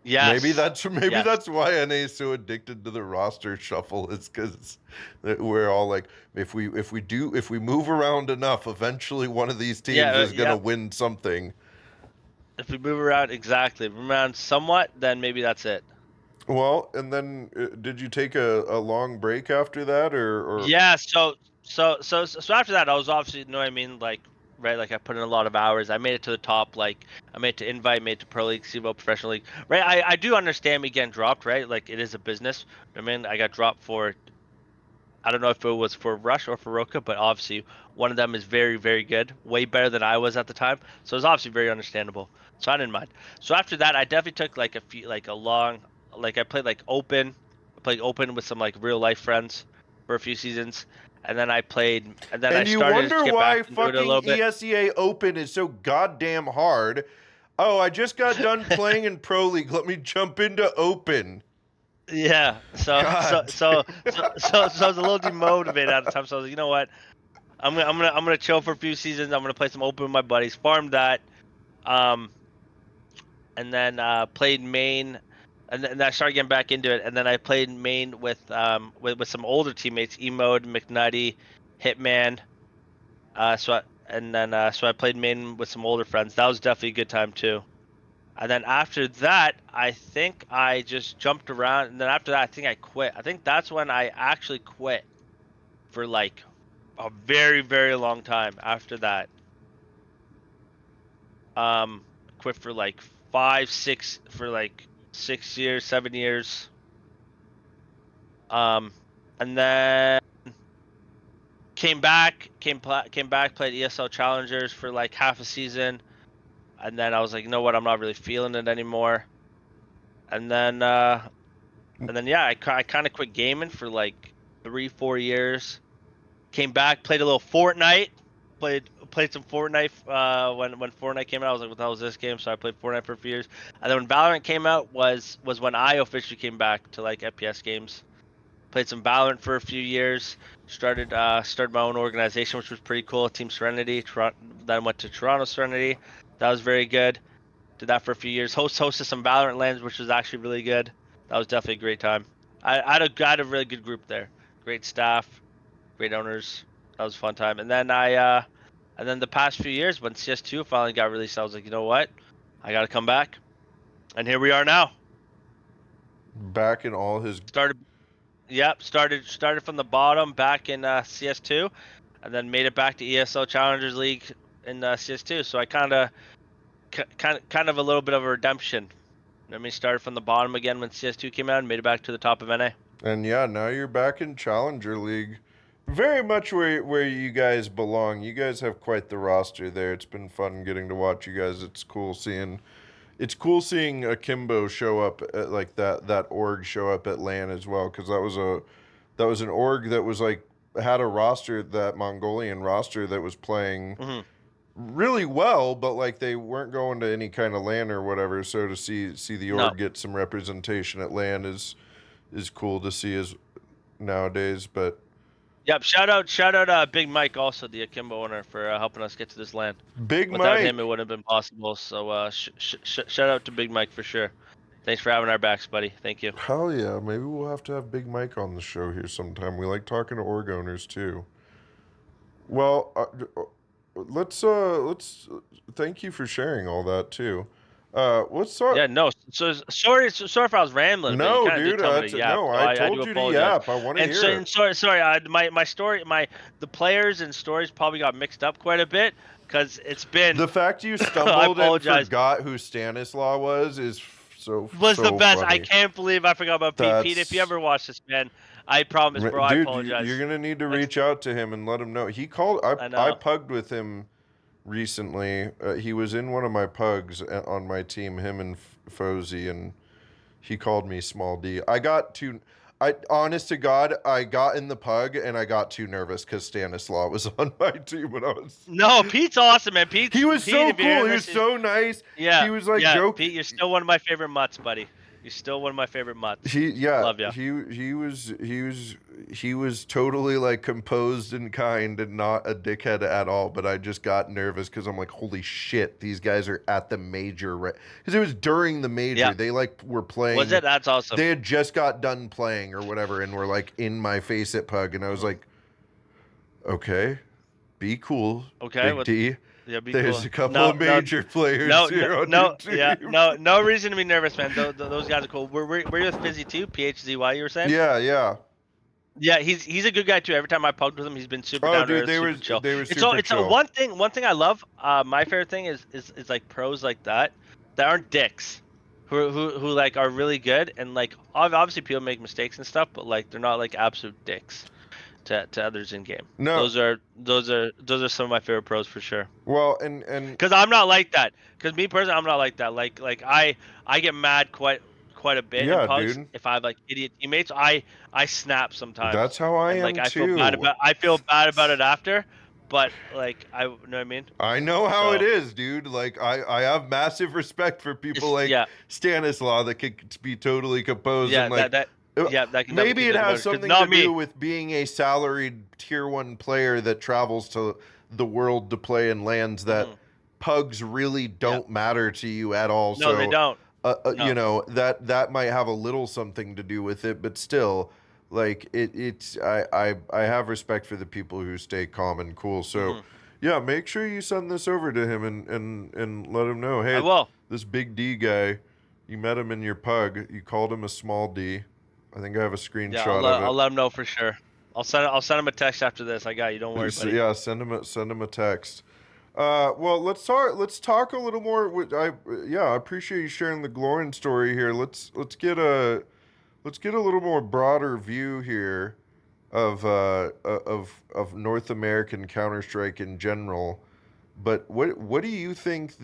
[SPEAKER 1] Maybe
[SPEAKER 2] Yes. Yes.
[SPEAKER 1] that's why NA is so addicted to the roster shuffle. Is because we're all like, if we move around enough, eventually one of these teams
[SPEAKER 2] Yeah.
[SPEAKER 1] is gonna
[SPEAKER 2] Yeah.
[SPEAKER 1] win something.
[SPEAKER 2] If we move around move around somewhat, then maybe that's it.
[SPEAKER 1] Well, and then did you take a long break after that, or
[SPEAKER 2] Yeah. So after that, I was obviously, you know what I mean, like, right, like I put in a lot of hours. I made it to the top. Like I made it to Invite, made it to Pro League, CVO, Professional League. Right. I do understand me getting dropped. Right. Like it is a business. I mean, I got dropped for, I don't know if it was for Rush or for Roka, but obviously one of them is very, very good, way better than I was at the time. So it's obviously very understandable. So I didn't mind. So after that, I definitely took like a few, like a long, like I played like open, I played open with some like real life friends for a few seasons, and then I
[SPEAKER 1] and you
[SPEAKER 2] started to
[SPEAKER 1] wonder
[SPEAKER 2] get back
[SPEAKER 1] why
[SPEAKER 2] into it a
[SPEAKER 1] fucking
[SPEAKER 2] little bit.
[SPEAKER 1] ESEA Open is so goddamn hard. Oh, I just got done playing in Pro League. Let me jump into Open.
[SPEAKER 2] Yeah.
[SPEAKER 1] God.
[SPEAKER 2] So I was a little demotivated at the time. So I was like, you know what? I'm gonna chill for a few seasons. I'm gonna play some open with my buddies. Farmed that. Um, and then played main, and then I started getting back into it. And then I played main with some older teammates, Emode, McNutty, Hitman. So I played main with some older friends. That was definitely a good time too. And then after that, I think I just jumped around. And then after that, I think I quit. I think that's when I actually quit for like a very, very long time. After that, um, quit for like 6 years, 7 years. Um, and then came back, played ESL Challengers for like half a season, and then I was like, you know what, I'm not really feeling it anymore. And then yeah, I kind of quit gaming for like 3, 4 years. Came back, played a little Fortnite, played some Fortnite when Fortnite came out. I was like, what the hell is this game? So I played Fortnite for a few years, and then when Valorant came out was when I officially came back to like FPS games. Played some Valorant for a few years. Started my own organization, which was pretty cool. Team Serenity. Then went to Toronto Serenity. That was very good. Did that for a few years. Hosted some Valorant lands, which was actually really good. That was definitely a great time. I had a really good group there. Great staff, great owners. That was a fun time. And then the past few years when CS2 finally got released, I was like, you know what? I got to come back. And here we are now.
[SPEAKER 1] Back in all his.
[SPEAKER 2] Started Yep, started from the bottom back in CS2, and then made it back to ESL Challengers League in CS2. So I kind of a little bit of a redemption. I mean, started from the bottom again when CS2 came out and made it back to the top of NA.
[SPEAKER 1] And yeah, now you're back in Challenger League. Very much where you guys belong. You guys have quite the roster there. It's been fun getting to watch you guys. It's cool seeing Akimbo show up at like that org show up at LAN as well, because that was an org that was like had a roster, that Mongolian roster, that was playing
[SPEAKER 2] Hmm.
[SPEAKER 1] really well, but like they weren't going to any kind of LAN or whatever. So to see the
[SPEAKER 2] No.
[SPEAKER 1] org get some representation at LAN is cool to see as nowadays. But
[SPEAKER 2] Yep. Shout out, Big Mike, also the Akimbo owner, for helping us get to this land.
[SPEAKER 1] Big
[SPEAKER 2] Without him, it
[SPEAKER 1] Mike,
[SPEAKER 2] wouldn't have been possible. So shout out to Big Mike for sure. Thanks for having our backs, buddy. Thank you.
[SPEAKER 1] hell yeah, maybe we'll have to have Big Mike on the show here sometime. We like talking to org owners too. Well, let's thank you for sharing all that too. What's up?
[SPEAKER 2] Yeah, no. So sorry if I was rambling, but you
[SPEAKER 1] No,
[SPEAKER 2] kind of did
[SPEAKER 1] dude.
[SPEAKER 2] tell me to yap.
[SPEAKER 1] No,
[SPEAKER 2] So
[SPEAKER 1] I
[SPEAKER 2] I do
[SPEAKER 1] told you to
[SPEAKER 2] apologize.
[SPEAKER 1] yap. I want to hear
[SPEAKER 2] And
[SPEAKER 1] it.
[SPEAKER 2] sorry. My story, the players and stories probably got mixed up quite a bit because it's been.
[SPEAKER 1] The fact you
[SPEAKER 2] I
[SPEAKER 1] stumbled and
[SPEAKER 2] apologize.
[SPEAKER 1] forgot who Stanislaw was is
[SPEAKER 2] Was the
[SPEAKER 1] so
[SPEAKER 2] best. I
[SPEAKER 1] funny.
[SPEAKER 2] can't believe I forgot about Pete. Pete, if you
[SPEAKER 1] That's
[SPEAKER 2] ever watch this, man, I promise, bro. I
[SPEAKER 1] dude. You're
[SPEAKER 2] apologize.
[SPEAKER 1] gonna need to
[SPEAKER 2] Next,
[SPEAKER 1] reach out to him and let him know. He called.
[SPEAKER 2] I
[SPEAKER 1] I
[SPEAKER 2] know.
[SPEAKER 1] pugged with him recently. He was in one of my pugs on my team. Him and Fozy, and he called me Small D. I got too. I honest to God, I got in the pug and I got too nervous because Stanislaw was on my team when I was.
[SPEAKER 2] No, Pete's awesome, man.
[SPEAKER 1] He was
[SPEAKER 2] Pete,
[SPEAKER 1] so
[SPEAKER 2] if you're
[SPEAKER 1] cool.
[SPEAKER 2] hearing
[SPEAKER 1] He was
[SPEAKER 2] this,
[SPEAKER 1] so nice.
[SPEAKER 2] yeah,
[SPEAKER 1] He was like
[SPEAKER 2] yeah.
[SPEAKER 1] joking.
[SPEAKER 2] Pete, you're still one of my favorite mutts, buddy. You're still one of my favorite mutts. Love ya.
[SPEAKER 1] He was totally like composed and kind and not a dickhead at all. But I just got nervous because I'm like, holy shit, these guys are at the major, right? Because it was during the major.
[SPEAKER 2] Yeah.
[SPEAKER 1] They like were playing.
[SPEAKER 2] Was it? That's awesome.
[SPEAKER 1] They had just got done playing or whatever, and were like in my face at pug, and I was like, okay, be cool,
[SPEAKER 2] Okay.
[SPEAKER 1] Big D.
[SPEAKER 2] Yeah, be
[SPEAKER 1] There's
[SPEAKER 2] cool.
[SPEAKER 1] a couple
[SPEAKER 2] No,
[SPEAKER 1] of major players
[SPEAKER 2] no,
[SPEAKER 1] here on
[SPEAKER 2] no,
[SPEAKER 1] your team.
[SPEAKER 2] yeah, no reason to be nervous, man. Those guys are cool. Were you with Fizzy too? PHZY, you were saying?
[SPEAKER 1] Yeah.
[SPEAKER 2] Yeah, he's a good guy too. Every time I pugged with him, he's been super
[SPEAKER 1] Oh,
[SPEAKER 2] down to
[SPEAKER 1] dude,
[SPEAKER 2] earth, super chill.
[SPEAKER 1] they were
[SPEAKER 2] It's
[SPEAKER 1] super chill.
[SPEAKER 2] one thing I love. My favorite thing is like pros like that aren't dicks, who like are really good and like obviously people make mistakes and stuff, but like they're not like absolute dicks to others in game.
[SPEAKER 1] No.
[SPEAKER 2] Those are some of my favorite pros for sure.
[SPEAKER 1] Well, and
[SPEAKER 2] Because I'm not like that. Because me personally, I'm not like that. Like I get mad quite a bit in
[SPEAKER 1] yeah,
[SPEAKER 2] pugs
[SPEAKER 1] dude.
[SPEAKER 2] if I have like idiot teammates. I snap sometimes.
[SPEAKER 1] That's how I
[SPEAKER 2] And like
[SPEAKER 1] am too.
[SPEAKER 2] I feel bad about it after, but like I know what I mean.
[SPEAKER 1] I know how
[SPEAKER 2] So
[SPEAKER 1] it is, dude. Like I have massive respect for people like
[SPEAKER 2] yeah,
[SPEAKER 1] Stanislaw that could be totally composed
[SPEAKER 2] yeah,
[SPEAKER 1] and like
[SPEAKER 2] that yeah, that can
[SPEAKER 1] maybe it has
[SPEAKER 2] because
[SPEAKER 1] something
[SPEAKER 2] not
[SPEAKER 1] to
[SPEAKER 2] me.
[SPEAKER 1] do with being a salaried tier 1 player that travels to the world to play in lands that pugs really don't matter to you at all.
[SPEAKER 2] No,
[SPEAKER 1] So
[SPEAKER 2] they don't. No.
[SPEAKER 1] you know, that might have a little something to do with it, but still, like it's I have respect for the people who stay calm and cool. So yeah, make sure you send this over to him and let him know, hey,
[SPEAKER 2] I will.
[SPEAKER 1] this Big D guy, you met him in your pug, you called him a Small D. I think I have a screenshot
[SPEAKER 2] Yeah,
[SPEAKER 1] of it.
[SPEAKER 2] I'll let him know for sure. I'll send him a text after this. I got you. Don't worry, buddy.
[SPEAKER 1] Yeah, send him a text. Well, let's talk a little more. I appreciate you sharing the Glorinsz story here. Let's get a little more broader view here of North American Counter-Strike in general. But what do you think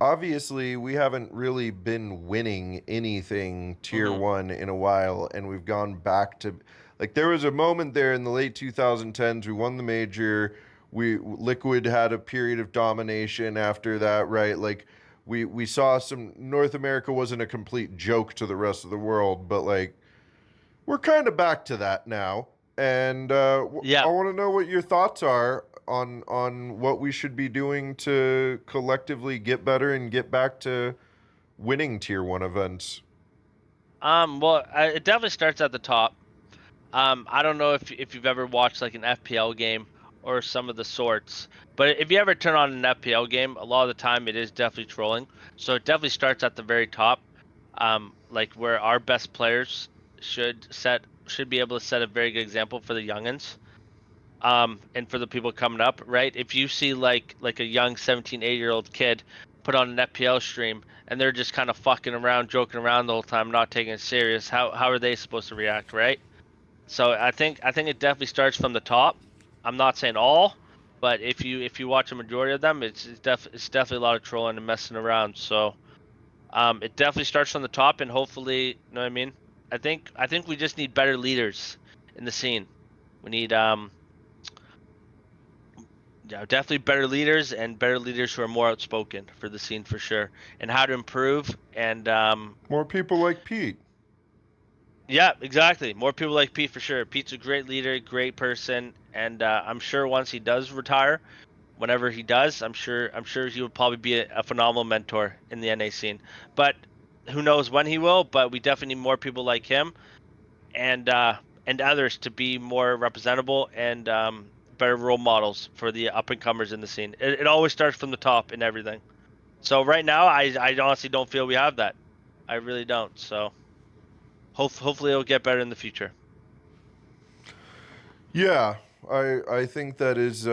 [SPEAKER 1] obviously we haven't really been winning anything tier 1 in a while, and we've gone back to, like, there was a moment there in the late 2010s we won the major. Liquid had a period of domination after that, right? Like we saw some, North America wasn't a complete joke to the rest of the world, but like we're kind of back to that now. And I want to know what your thoughts are on what we should be doing to collectively get better and get back to winning tier 1 events.
[SPEAKER 2] Well, it definitely starts at the top. I don't know if you've ever watched like an FPL game or some of the sorts, but if you ever turn on an FPL game, a lot of the time it is definitely trolling. So it definitely starts at the very top, like where our best players should be able to set a very good example for the youngins, and for the people coming up, right? If you see like a young 17, 8-year-old kid put on an FPL stream and they're just kind of fucking around, joking around the whole time, not taking it serious, how are they supposed to react, right? So I think it definitely starts from the top. I'm not saying all, but if you watch a majority of them, it's definitely a lot of trolling and messing around. So it definitely starts from the top, and hopefully, you know what I mean. I think we just need better leaders in the scene. We need definitely better leaders, and better leaders who are more outspoken for the scene for sure, and how to improve and
[SPEAKER 1] more people like Pete.
[SPEAKER 2] Yeah, exactly. More people like Pete for sure. Pete's a great leader, great person, and I'm sure once he does retire, whenever he does, I'm sure he would probably be a phenomenal mentor in the NA scene. But who knows when he will? But we definitely need more people like him, and others to be more representable and better role models for the up and comers in the scene. It always starts from the top in everything. So right now, I honestly don't feel we have that. I really don't. So hopefully it'll get better in the future.
[SPEAKER 1] Yeah, I think that is.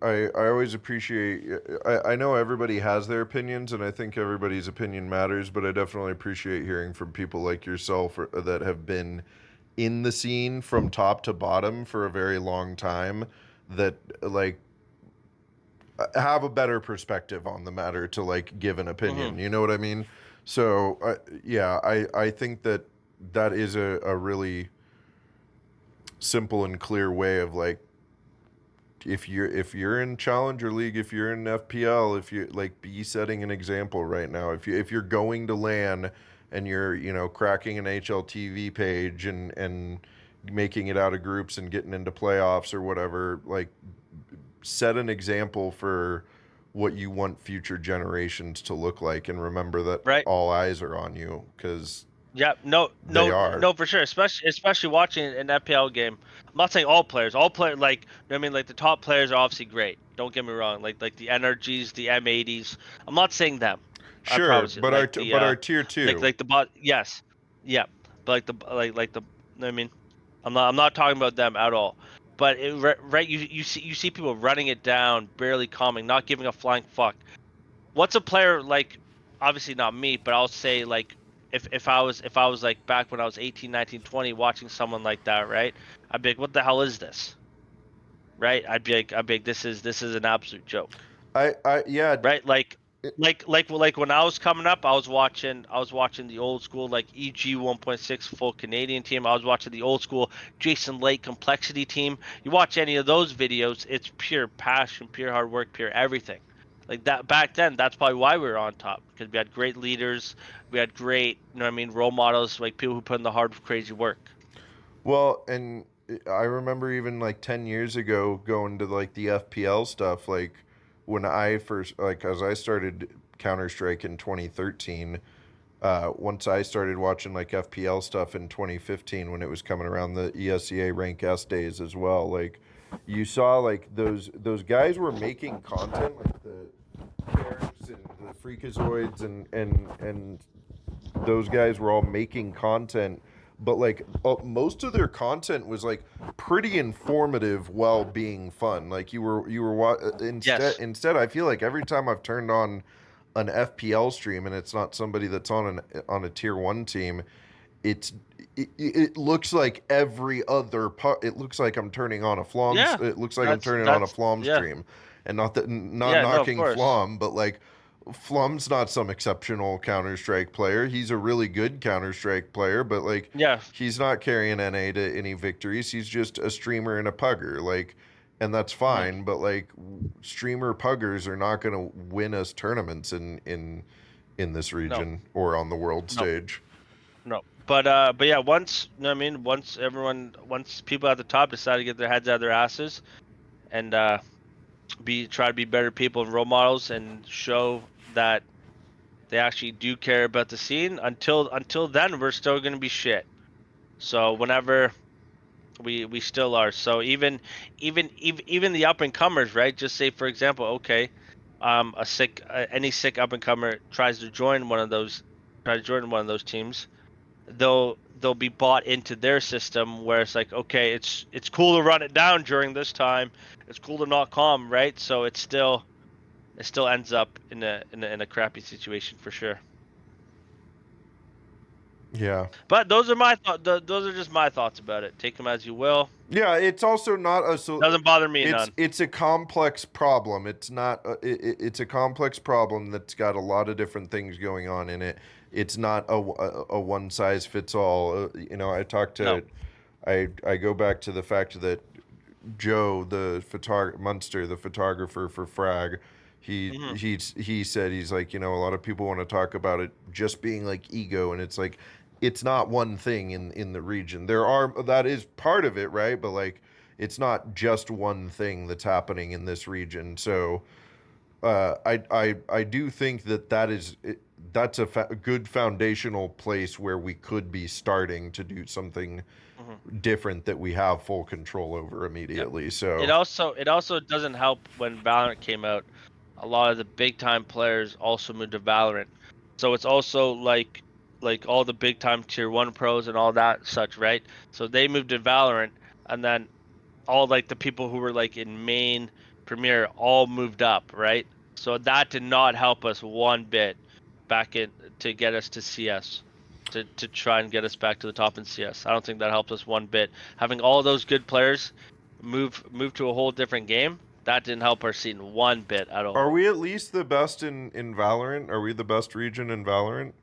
[SPEAKER 1] I always appreciate. I know everybody has their opinions, and I think everybody's opinion matters. But I definitely appreciate hearing from people like yourself that have been in the scene from top to bottom for a very long time. That like have a better perspective on the matter to like give an opinion.
[SPEAKER 2] Mm-hmm.
[SPEAKER 1] You know what I mean? So yeah, I think that that is a really simple and clear way of like if you're in Challenger League, if you're in FPL, if you like be setting an example right now. If you're going to LAN and you're cracking an HLTV page and making it out of groups and getting into playoffs or whatever, like set an example for what you want future generations to look like, and remember that
[SPEAKER 2] Right.
[SPEAKER 1] all eyes are on you because
[SPEAKER 2] Yeah, no,
[SPEAKER 1] they
[SPEAKER 2] no,
[SPEAKER 1] are.
[SPEAKER 2] no, for sure. Especially watching an FPL game. I'm not saying all players. All players, like, you know what I mean, like the top players are obviously great. Don't get me wrong. Like the NRGs, the M80s. I'm not saying them. I
[SPEAKER 1] Sure,
[SPEAKER 2] promise you.
[SPEAKER 1] but our
[SPEAKER 2] Like the
[SPEAKER 1] but our tier two.
[SPEAKER 2] like the bot. Yes, yeah. But like the. You know what I mean, I'm not talking about them at all. But right, you see people running it down, barely calming, not giving a flying fuck. What's a player like? Obviously not me, but I'll say like if I was like back when I was 18, 19, 20, watching someone like that, right? I'd be like, what the hell is this? Right? I'd be like, this is an absolute joke,
[SPEAKER 1] I yeah.
[SPEAKER 2] right? Like
[SPEAKER 1] It,
[SPEAKER 2] when I was coming up, I was watching the old school like EG 1.6 full Canadian team. I was watching the old school Jason Lake complexity team. You watch any of those videos, it's pure passion, pure hard work, pure everything. Like that back then, that's probably why we were on top because we had great leaders, we had great, you know what I mean, role models, like people who put in the hard, crazy work.
[SPEAKER 1] well, and I remember even like 10 years ago going to like the FPL stuff, like when I first, like, as I started Counter-Strike in 2013. Once I started watching like FPL stuff in 2015 when it was coming around the ESEA Rank S days as well, like you saw like those guys were making content like the Carrots and the Freakazoids and those guys were all making content, but like most of their content was like pretty informative while being fun. Like
[SPEAKER 2] Yes.
[SPEAKER 1] instead I feel like every time I've turned on an FPL stream and it's not somebody that's on a tier 1 team, it's it looks like every other it looks like I'm turning on a Flom,
[SPEAKER 2] Yeah.
[SPEAKER 1] it looks like I'm
[SPEAKER 2] That's
[SPEAKER 1] turning on a
[SPEAKER 2] that's
[SPEAKER 1] Flom
[SPEAKER 2] yeah.
[SPEAKER 1] stream. And not
[SPEAKER 2] Yeah, no, of
[SPEAKER 1] knocking
[SPEAKER 2] course.
[SPEAKER 1] Flom, but like Flum's not some exceptional Counter-Strike player. He's a really good Counter-Strike player, but like
[SPEAKER 2] Yeah.
[SPEAKER 1] he's not carrying NA to any victories. He's just a streamer and a pugger. Like, and that's
[SPEAKER 2] Mhm.
[SPEAKER 1] fine, but like streamer puggers are not going to win us tournaments in this
[SPEAKER 2] No.
[SPEAKER 1] region or on the world
[SPEAKER 2] No.
[SPEAKER 1] stage.
[SPEAKER 2] No. But yeah, once, you know what I mean, once people at the top decide to get their heads out of their asses and try to be better people and role models and show that they actually do care about the scene. Until then, we're still gonna be shit. So whenever we still are. So even the up and comers, right? Just say for example, okay, any sick up and comer tries to join one of those teams, they'll be bought into their system where it's like, okay, it's cool to run it down during this time. It's cool to not calm, right? So it still ends up in a crappy situation for sure.
[SPEAKER 1] Yeah.
[SPEAKER 2] But those are my those are just my thoughts about it. Take them as you will.
[SPEAKER 1] Yeah, it's also not a
[SPEAKER 2] Doesn't bother me
[SPEAKER 1] it's
[SPEAKER 2] none.
[SPEAKER 1] it's a complex problem. It's not it's a complex problem that's got a lot of different things going on in it. It's not a one size fits all. I talked
[SPEAKER 2] No.
[SPEAKER 1] to I go back to the fact that Joe, the Munster, the photographer for Frag,
[SPEAKER 2] Hmm.
[SPEAKER 1] he said he's like, a lot of people want to talk about it just being like ego, and it's like it's not one thing in the region. That is part of it, right? But like it's not just one thing that's happening in this region. So I do think that's a good foundational place where we could be starting to do something
[SPEAKER 2] Hmm.
[SPEAKER 1] different that we have full control over
[SPEAKER 2] Yeah.
[SPEAKER 1] immediately.
[SPEAKER 2] It
[SPEAKER 1] So
[SPEAKER 2] also it also doesn't help when Valorant came out. a lot of the big time players also moved to Valorant. So it's also like all the big time tier 1 pros and all that such, right? So they moved to Valorant, and then all like the people who were like in main premier all moved up, right? So that did not help us one bit back in to get us to CS. To try and get us back to the top in CS. I don't think that helped us one bit. Having all those good players move to a whole different game, that didn't help our scene one bit at
[SPEAKER 1] Are
[SPEAKER 2] all.
[SPEAKER 1] we at least the best in Valorant? Are we the best region in Valorant?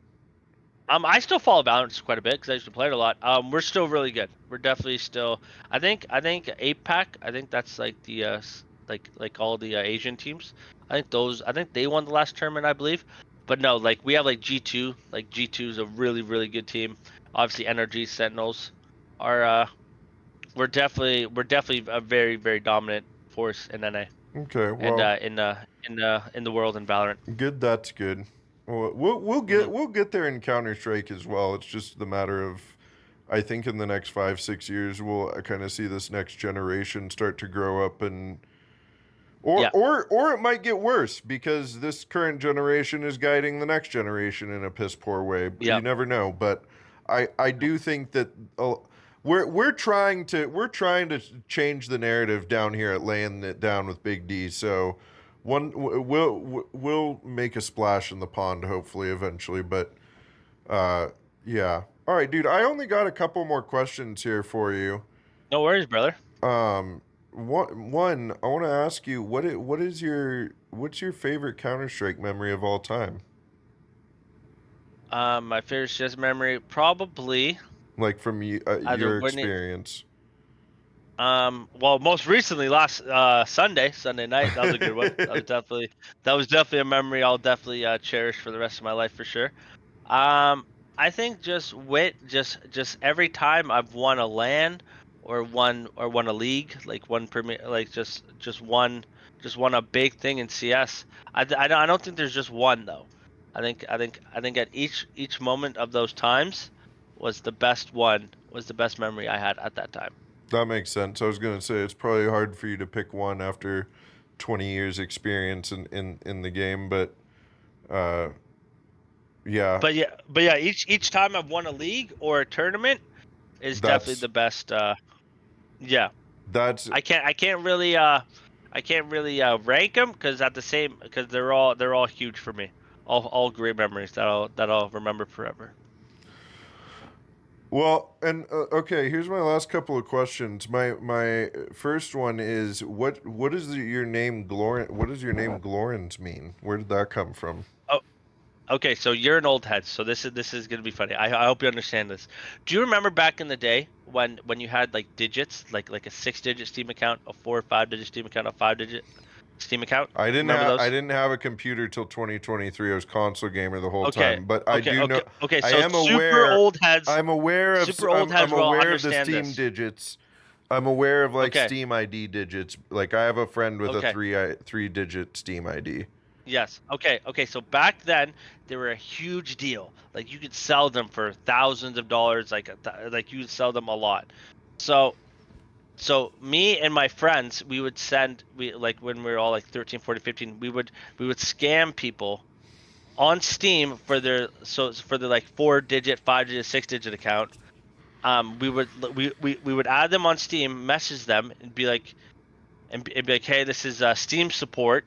[SPEAKER 2] I still follow Valorant quite a bit because I used to play it a lot. We're still really good. We're definitely still. I think APAC. I think that's like the like all the Asian teams. I think those. I think they won the last tournament, I believe. But no, like we have like G2. Like G2 is a really really good team. Obviously, NRG Sentinels are. We're definitely a very very dominant force in NA
[SPEAKER 1] Okay,
[SPEAKER 2] and
[SPEAKER 1] well,
[SPEAKER 2] in the world in Valorant.
[SPEAKER 1] good. That's good. Well, we'll
[SPEAKER 2] Mhm.
[SPEAKER 1] get there in Counter-Strike as well. It's just the matter of, I think in the next 5 6 years we'll kind of see this next generation start to grow up and
[SPEAKER 2] Yeah.
[SPEAKER 1] or it might get worse because this current generation is guiding the next generation in a piss poor way. You
[SPEAKER 2] Yep.
[SPEAKER 1] never know, but I do think that we're trying to change the narrative down here at laying it down with Big D. So we'll make a splash in the pond hopefully eventually, but uh yeah. All right, dude. I only got a couple more questions here for you.
[SPEAKER 2] No worries, brother.
[SPEAKER 1] Um, one, I want to ask you what's your favorite Counter Strike memory of all time?
[SPEAKER 2] My favorite CS memory probably
[SPEAKER 1] Like from
[SPEAKER 2] either
[SPEAKER 1] your
[SPEAKER 2] winning.
[SPEAKER 1] experience.
[SPEAKER 2] Well, most recently last Sunday night. That was a good one. That was definitely a memory I'll definitely cherish for the rest of my life for sure. Um, I think just every time I've won a LAN or won a league, like one premier, like just won a big thing in CS. I don't think there's just one though. I think at each moment of those times was the best memory I had at that time.
[SPEAKER 1] That makes sense. I was gonna say it's probably hard for you to pick one after 20 years experience in the game, but uh, yeah,
[SPEAKER 2] But yeah, each time I've won a league or a tournament is definitely
[SPEAKER 1] that's
[SPEAKER 2] the best. Yeah,
[SPEAKER 1] that's
[SPEAKER 2] I can't really rank them because they're all huge for me. All great memories that I'll remember forever.
[SPEAKER 1] well, and okay. Here's my last couple of questions. My first one is what is your name Glorin? What does your name Glorinsz mean? Where did that come from?
[SPEAKER 2] Oh, okay. So you're an old head. So this is gonna be funny. I hope you understand this. Do you remember back in the day when you had like digits, like a 6-digit Steam account, a 4 or 5-digit Steam account, a 5-digit Steam account? Remember
[SPEAKER 1] I
[SPEAKER 2] those?
[SPEAKER 1] didn't have a computer till 2023. I was console gamer the whole
[SPEAKER 2] Okay.
[SPEAKER 1] time, but I
[SPEAKER 2] Okay.
[SPEAKER 1] do
[SPEAKER 2] Okay.
[SPEAKER 1] know.
[SPEAKER 2] Okay.
[SPEAKER 1] I
[SPEAKER 2] So
[SPEAKER 1] am aware.
[SPEAKER 2] super old
[SPEAKER 1] I'm
[SPEAKER 2] heads will
[SPEAKER 1] aware of the
[SPEAKER 2] understand
[SPEAKER 1] Steam
[SPEAKER 2] this.
[SPEAKER 1] digits. I'm aware of like
[SPEAKER 2] Okay.
[SPEAKER 1] Steam ID digits. Like I have a friend with a
[SPEAKER 2] Okay.
[SPEAKER 1] 3 digit Steam ID.
[SPEAKER 2] Yes. Okay. Okay. So back then they were a huge deal. Like you could sell them for thousands of dollars. Like you could sell them a lot. So so me and my friends, we like when we were all like 13, 14, 15, we would scam people on Steam for their like 4-digit, 5-digit, 6-digit account. We would add them on Steam, message them, and be like, hey, this is Steam support.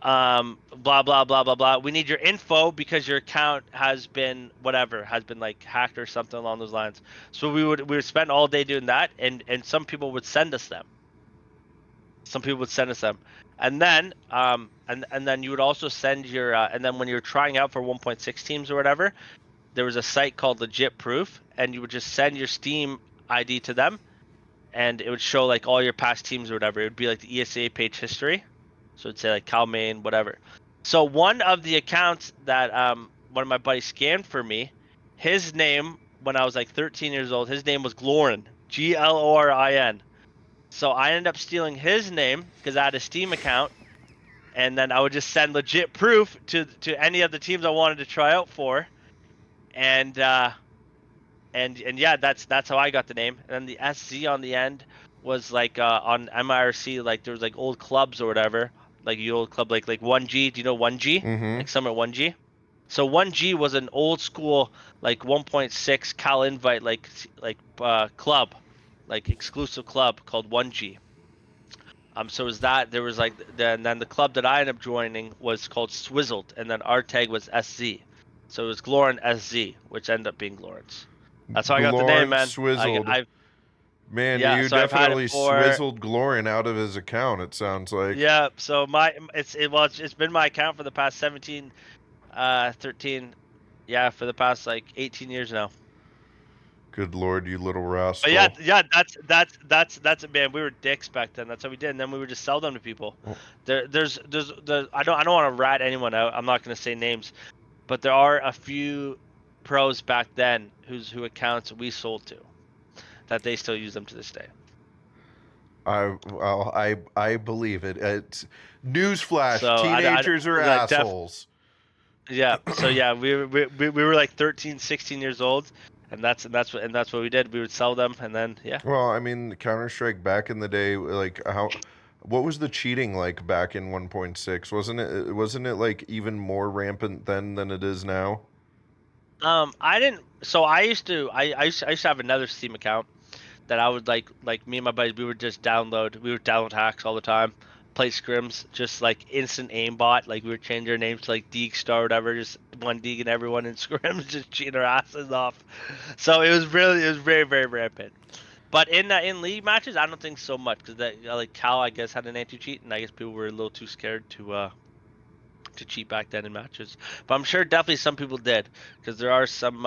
[SPEAKER 2] Blah blah blah blah blah. We need your info because your account has been like hacked or something along those lines. So we would spend all day doing that, and some people would send us them. Some people would send us them, and then you would also send your and then when you're trying out for 1.6 teams or whatever, there was a site called Legit Proof, and you would just send your Steam ID to them, and it would show like all your past teams or whatever. It would be like the ESA page history. So it'd say like Cal Main, whatever. So one of the accounts that one of my buddies scanned for me, his name when I was like 13 years old, his name was Glorin, Glorin. So I ended up stealing his name because I had a Steam account, and then I would just send legit proof to any of the teams I wanted to try out for, and and yeah, that's how I got the name. And then the SZ on the end was like on MIRC, like there was like old clubs or whatever. like the old club, like 1G. Do you know 1G?
[SPEAKER 1] Mm-hmm.
[SPEAKER 2] Like Summit 1G. So 1G was an old school like 1.6 Cal Invite club, like exclusive club called 1G. So it was that there was like then the club that I ended up joining was called Swizzled, and then our tag was SZ. So it was Glorin SZ, which ended up being Glorinsz. That's how I got the name,
[SPEAKER 1] Glorin
[SPEAKER 2] man.
[SPEAKER 1] swizzled. Man,
[SPEAKER 2] Yeah,
[SPEAKER 1] you
[SPEAKER 2] so I've had it
[SPEAKER 1] definitely
[SPEAKER 2] for
[SPEAKER 1] swizzled Glorin out of his account, it sounds like.
[SPEAKER 2] yeah. So it's been my account for the past 17, 13, yeah, for the past like 18 years now.
[SPEAKER 1] Good lord, you little
[SPEAKER 2] But yeah,
[SPEAKER 1] rascal.
[SPEAKER 2] yeah, that's it, man. We were dicks back then. That's how we did, and then we would just sell them to people.
[SPEAKER 1] Oh,
[SPEAKER 2] There's I don't want to rat anyone out. I'm not gonna say names, but there are a few pros back then who accounts we sold to that they still use them to this day.
[SPEAKER 1] I believe it. It's newsflash,
[SPEAKER 2] So I
[SPEAKER 1] teenagers are
[SPEAKER 2] like def
[SPEAKER 1] assholes.
[SPEAKER 2] yeah. So yeah, we were like 13, 16 years old, and that's what we did. We would sell them, and then yeah.
[SPEAKER 1] Well, I mean, Counter-Strike back in the day, what was the cheating like back in 1.6? Wasn't it like even more rampant then than it is now?
[SPEAKER 2] I didn't. So I used to have another Steam account that I would like me and my buddies. We would download hacks all the time, play scrims, just like instant aimbot. Like we would change our names to like Deeg Star or whatever, just one Deeg and everyone in scrims, just cheating our asses off. So it was very very rampant. But in league matches, I don't think so much because that like Cal I guess had an anti cheat, and I guess people were a little too scared to cheat back then in matches. But I'm sure definitely some people did because there are some.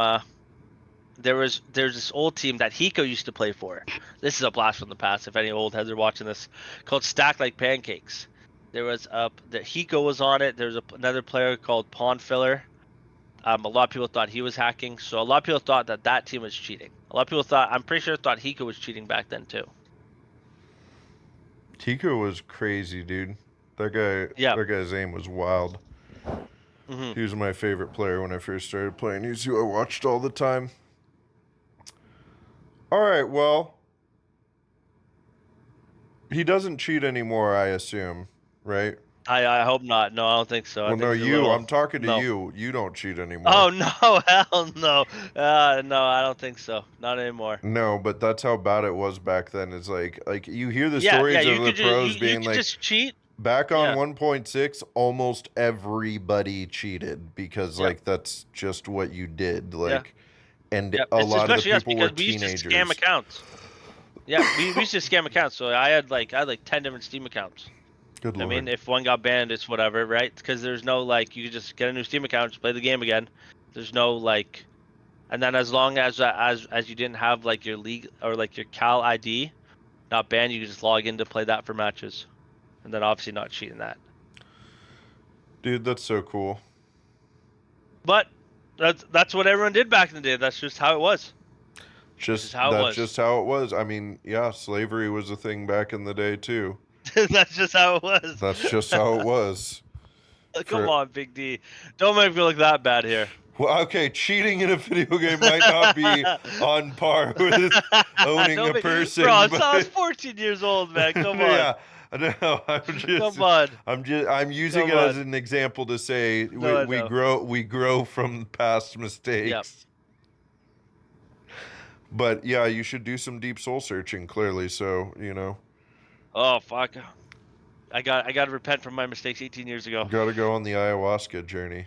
[SPEAKER 2] There's this old team that Hiko used to play for. This is a blast from the past. If any old heads are watching this, called Stack Like Pancakes. There was the Hiko was on it. There's another player called Pawn Filler. A lot of people thought he was hacking, so a lot of people thought that team was cheating. A lot of people thought, I'm pretty sure, thought Hiko was cheating back then too.
[SPEAKER 1] Tico was crazy, dude.
[SPEAKER 2] Yeah.
[SPEAKER 1] That guy's aim was wild.
[SPEAKER 2] hmm
[SPEAKER 1] He was my favorite player when I first started playing. He's who I watched all the time. All right, well, he doesn't cheat anymore, I assume, right?
[SPEAKER 2] I hope not. No, I don't think so. I
[SPEAKER 1] Well,
[SPEAKER 2] think
[SPEAKER 1] no,
[SPEAKER 2] he's a
[SPEAKER 1] you.
[SPEAKER 2] little
[SPEAKER 1] I'm talking to
[SPEAKER 2] no.
[SPEAKER 1] you. You don't cheat anymore.
[SPEAKER 2] Oh no, hell no. No, I don't think so. Not anymore.
[SPEAKER 1] No, but that's how bad it was back then. It's like you hear the
[SPEAKER 2] Yeah.
[SPEAKER 1] stories of
[SPEAKER 2] You
[SPEAKER 1] the
[SPEAKER 2] could just
[SPEAKER 1] pros
[SPEAKER 2] you
[SPEAKER 1] being
[SPEAKER 2] could
[SPEAKER 1] like
[SPEAKER 2] just cheat.
[SPEAKER 1] back on
[SPEAKER 2] Yeah.
[SPEAKER 1] 1.6, almost everybody cheated because
[SPEAKER 2] Yeah.
[SPEAKER 1] like that's just what you did.
[SPEAKER 2] Yeah.
[SPEAKER 1] Like, and
[SPEAKER 2] Yeah.
[SPEAKER 1] a
[SPEAKER 2] It's
[SPEAKER 1] lot of the
[SPEAKER 2] especially us
[SPEAKER 1] people were
[SPEAKER 2] because we used to scam
[SPEAKER 1] teenagers.
[SPEAKER 2] accounts. Yeah, we used to scam accounts. So I had like 10 different Steam accounts.
[SPEAKER 1] Good
[SPEAKER 2] I mean,
[SPEAKER 1] lord.
[SPEAKER 2] if one got banned, it's whatever, right? Because there's no like you could just get a new Steam account, just play the game again. There's no like, and then as long as you didn't have like your league or like your Cal ID not banned, you could just log in to play that for matches, and then obviously not cheating that.
[SPEAKER 1] Dude, that's so cool.
[SPEAKER 2] But that's what everyone did back in the day. That's just how it was. That's just how it
[SPEAKER 1] That's
[SPEAKER 2] was.
[SPEAKER 1] just how it was. I mean, yeah, slavery was a thing back in the day too.
[SPEAKER 2] That's just how it was.
[SPEAKER 1] That's just how it was.
[SPEAKER 2] Come
[SPEAKER 1] For
[SPEAKER 2] on, Big D. Don't make me look that bad here.
[SPEAKER 1] well, okay, cheating in a video game might not be on par with owning
[SPEAKER 2] Don't
[SPEAKER 1] a
[SPEAKER 2] be,
[SPEAKER 1] person,
[SPEAKER 2] bro, I was
[SPEAKER 1] but
[SPEAKER 2] 14 years old, man. Come on.
[SPEAKER 1] yeah, no,
[SPEAKER 2] Come on.
[SPEAKER 1] I'm using
[SPEAKER 2] Come
[SPEAKER 1] it as
[SPEAKER 2] on.
[SPEAKER 1] an example to say
[SPEAKER 2] No, I know.
[SPEAKER 1] we grow from past
[SPEAKER 2] Yep.
[SPEAKER 1] mistakes. But yeah, you should do some deep soul searching, clearly. So, you know,
[SPEAKER 2] Oh, fuck. I got to repent from my mistakes 18 years ago.
[SPEAKER 1] gotta go on the ayahuasca journey.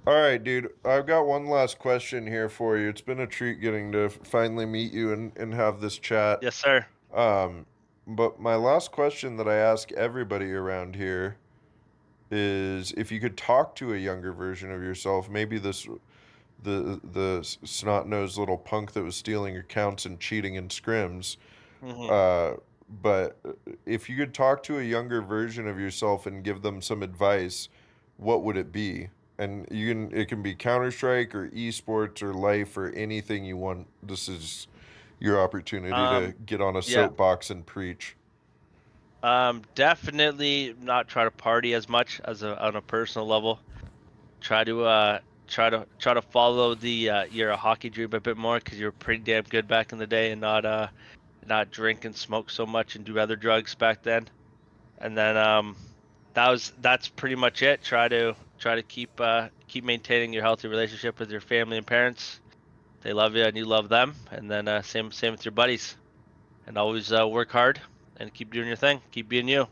[SPEAKER 1] All right, dude. I've got one last question here for you. It's been a treat getting to finally meet you and have this chat.
[SPEAKER 2] Yes, sir.
[SPEAKER 1] Um, but my last question that I ask everybody around here is if you could talk to a younger version of yourself, maybe the snot-nosed little punk that was stealing accounts and cheating in scrims.
[SPEAKER 2] hmm
[SPEAKER 1] Uh, but if you could talk to a younger version of yourself and give them some advice, what would it be? And it can be Counter-Strike or esports or life or anything you want. This is your opportunity to get on a
[SPEAKER 2] Yeah.
[SPEAKER 1] soapbox and preach.
[SPEAKER 2] Definitely not try to party as much as on a personal level. Try to try to follow the your hockey dream a bit more because you're pretty damn good back in the day and not drink and smoke so much and do other drugs back then. And then that's pretty much it. Try to keep maintaining your healthy relationship with your family and parents. They love you and you love them. And then same with your buddies. And always work hard and keep doing your thing. Keep being you.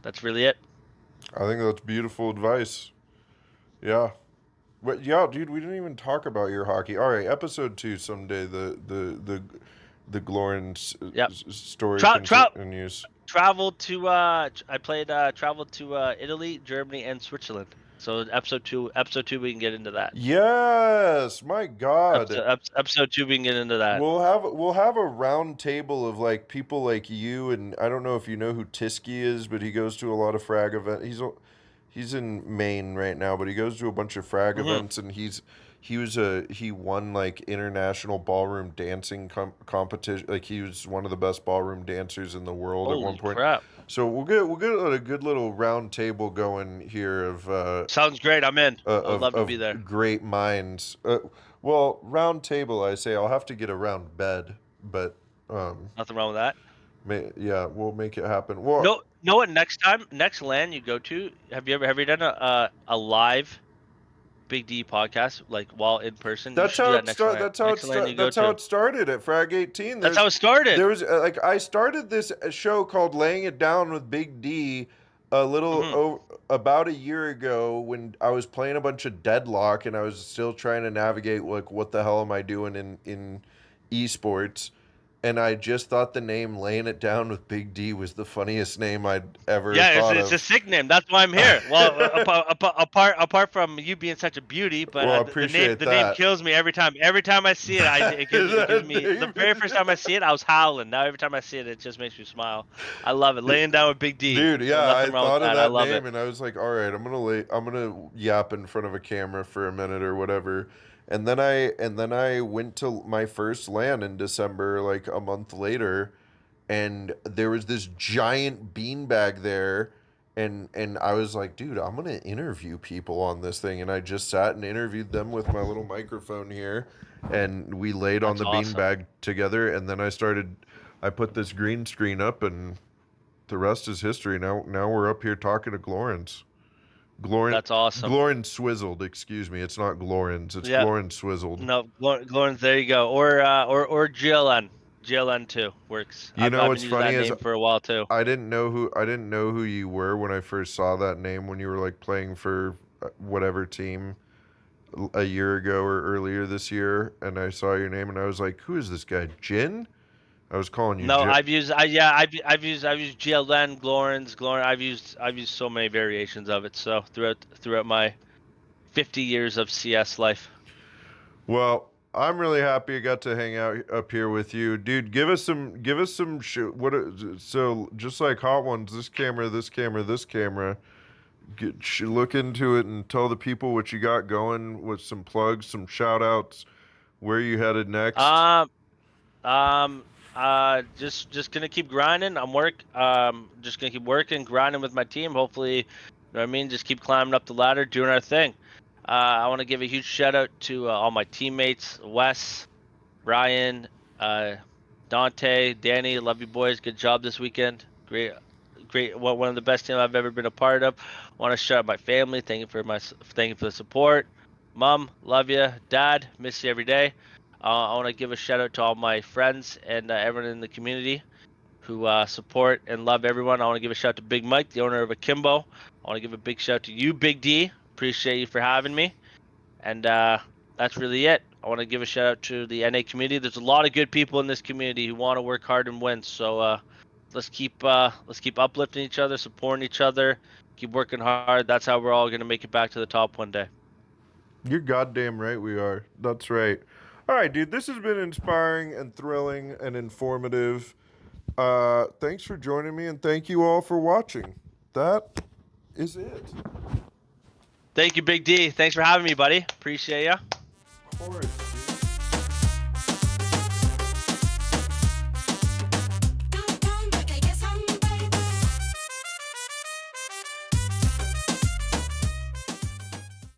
[SPEAKER 2] That's really it.
[SPEAKER 1] I think that's beautiful advice. Yeah. But yeah, dude, we didn't even talk about your hockey. All right, episode 2 someday. The Glorinsz
[SPEAKER 2] Yep.
[SPEAKER 1] story
[SPEAKER 2] Traveled
[SPEAKER 1] continues.
[SPEAKER 2] I played traveled to Italy, Germany, and Switzerland. So episode two we can get into that.
[SPEAKER 1] Yes, my God.
[SPEAKER 2] Episode 2 we can get into that.
[SPEAKER 1] We'll have a round table of like people like you, and I don't know if you know who Tiski is, but he goes to a lot of frag events. He's in Maine right now, but he goes to a bunch of frag events, and he won like international ballroom dancing competition. Like he was one of the best ballroom dancers in the world at one point.
[SPEAKER 2] Crap.
[SPEAKER 1] So we'll get a good little round table going here of
[SPEAKER 2] Sounds great. I'm in. I'd love to be there.
[SPEAKER 1] great minds. Well, round table, I say I'll have to get a round bed, but
[SPEAKER 2] Nothing wrong with that.
[SPEAKER 1] yeah, we'll make it happen. Well,
[SPEAKER 2] know what? Next LAN you go to, have you done a live Big D podcast like while in person?
[SPEAKER 1] that's how it started. That's how it started at Frag 18.
[SPEAKER 2] That's how it started.
[SPEAKER 1] There was like I started this show called Laying It Down with Big D a little about a year ago when I was playing a bunch of Deadlock and I was still trying to navigate like what the hell am I doing in esports. And I just thought the name "Laying It Down with Big D" was the funniest name I'd ever thought
[SPEAKER 2] it's
[SPEAKER 1] of.
[SPEAKER 2] a sick name. That's why I'm here. Well, apart from you being such a beauty, but
[SPEAKER 1] Well, I appreciate
[SPEAKER 2] the name kills me every time. Every time I see it, it gives me. The very first time I see it, I was howling. Now every time I see it, it just makes me smile. I love it. Laying down with Big D.
[SPEAKER 1] Dude, yeah, I thought of that name,
[SPEAKER 2] it.
[SPEAKER 1] and I was like, all right, I'm gonna yap in front of a camera for a minute or whatever. And then I went to my first LAN in December, like a month later, and there was this giant beanbag there, and I was like, dude, I'm gonna interview people on this thing, and I just sat and interviewed them with my little microphone here, and we laid on the beanbag together, and then I put this green screen up, and the rest is history. Now we're up here talking to Glorinsz.
[SPEAKER 2] That's awesome.
[SPEAKER 1] Glorinsz swizzled. Excuse me. It's not Glorinsz. It's Glorinsz swizzled.
[SPEAKER 2] No, Glorinsz. There you go. Or GLN. GLN too works.
[SPEAKER 1] You know what's funny is
[SPEAKER 2] for a while too.
[SPEAKER 1] I didn't know who you were when I first saw that name when you were like playing for whatever team a year ago or earlier this year, and I saw your name and I was like, who is this guy? Jin? I was calling you.
[SPEAKER 2] No, I've used GLN, Glorinsz. I've used so many variations of it. So throughout my 50 years of CS life.
[SPEAKER 1] Well, I'm really happy I got to hang out up here with you, dude. Give us some so just like Hot Ones, this camera, look into it and tell the people what you got going with some plugs, some shout outs, where you headed next.
[SPEAKER 2] Just gonna keep grinding. Just gonna keep working, grinding with my team. Hopefully, you know what I mean. Just keep climbing up the ladder, doing our thing. I want to give a huge shout out to all my teammates: Wes, Ryan, Dante, Danny. Love you boys. Good job this weekend. Great. One of the best teams I've ever been a part of. Want to shout out my family. Thank you for the support. Mom, love you. Dad, miss you every day. I want to give a shout out to all my friends and everyone in the community who support and love everyone. I want to give a shout out to Big Mike, the owner of Akimbo. I want to give a big shout out to you, Big D. Appreciate you for having me. And that's really it. I want to give a shout out to the NA community. There's a lot of good people in this community who want to work hard and win. So let's keep uplifting each other, supporting each other, keep working hard. That's how we're all going to make it back to the top one day.
[SPEAKER 1] You're goddamn right we are. That's right. All right, dude, this has been inspiring and thrilling and informative. Thanks for joining me, and thank you all for watching. That is it.
[SPEAKER 2] Thank you, Big D. Thanks for having me, buddy. Appreciate ya.
[SPEAKER 1] Of course, dude.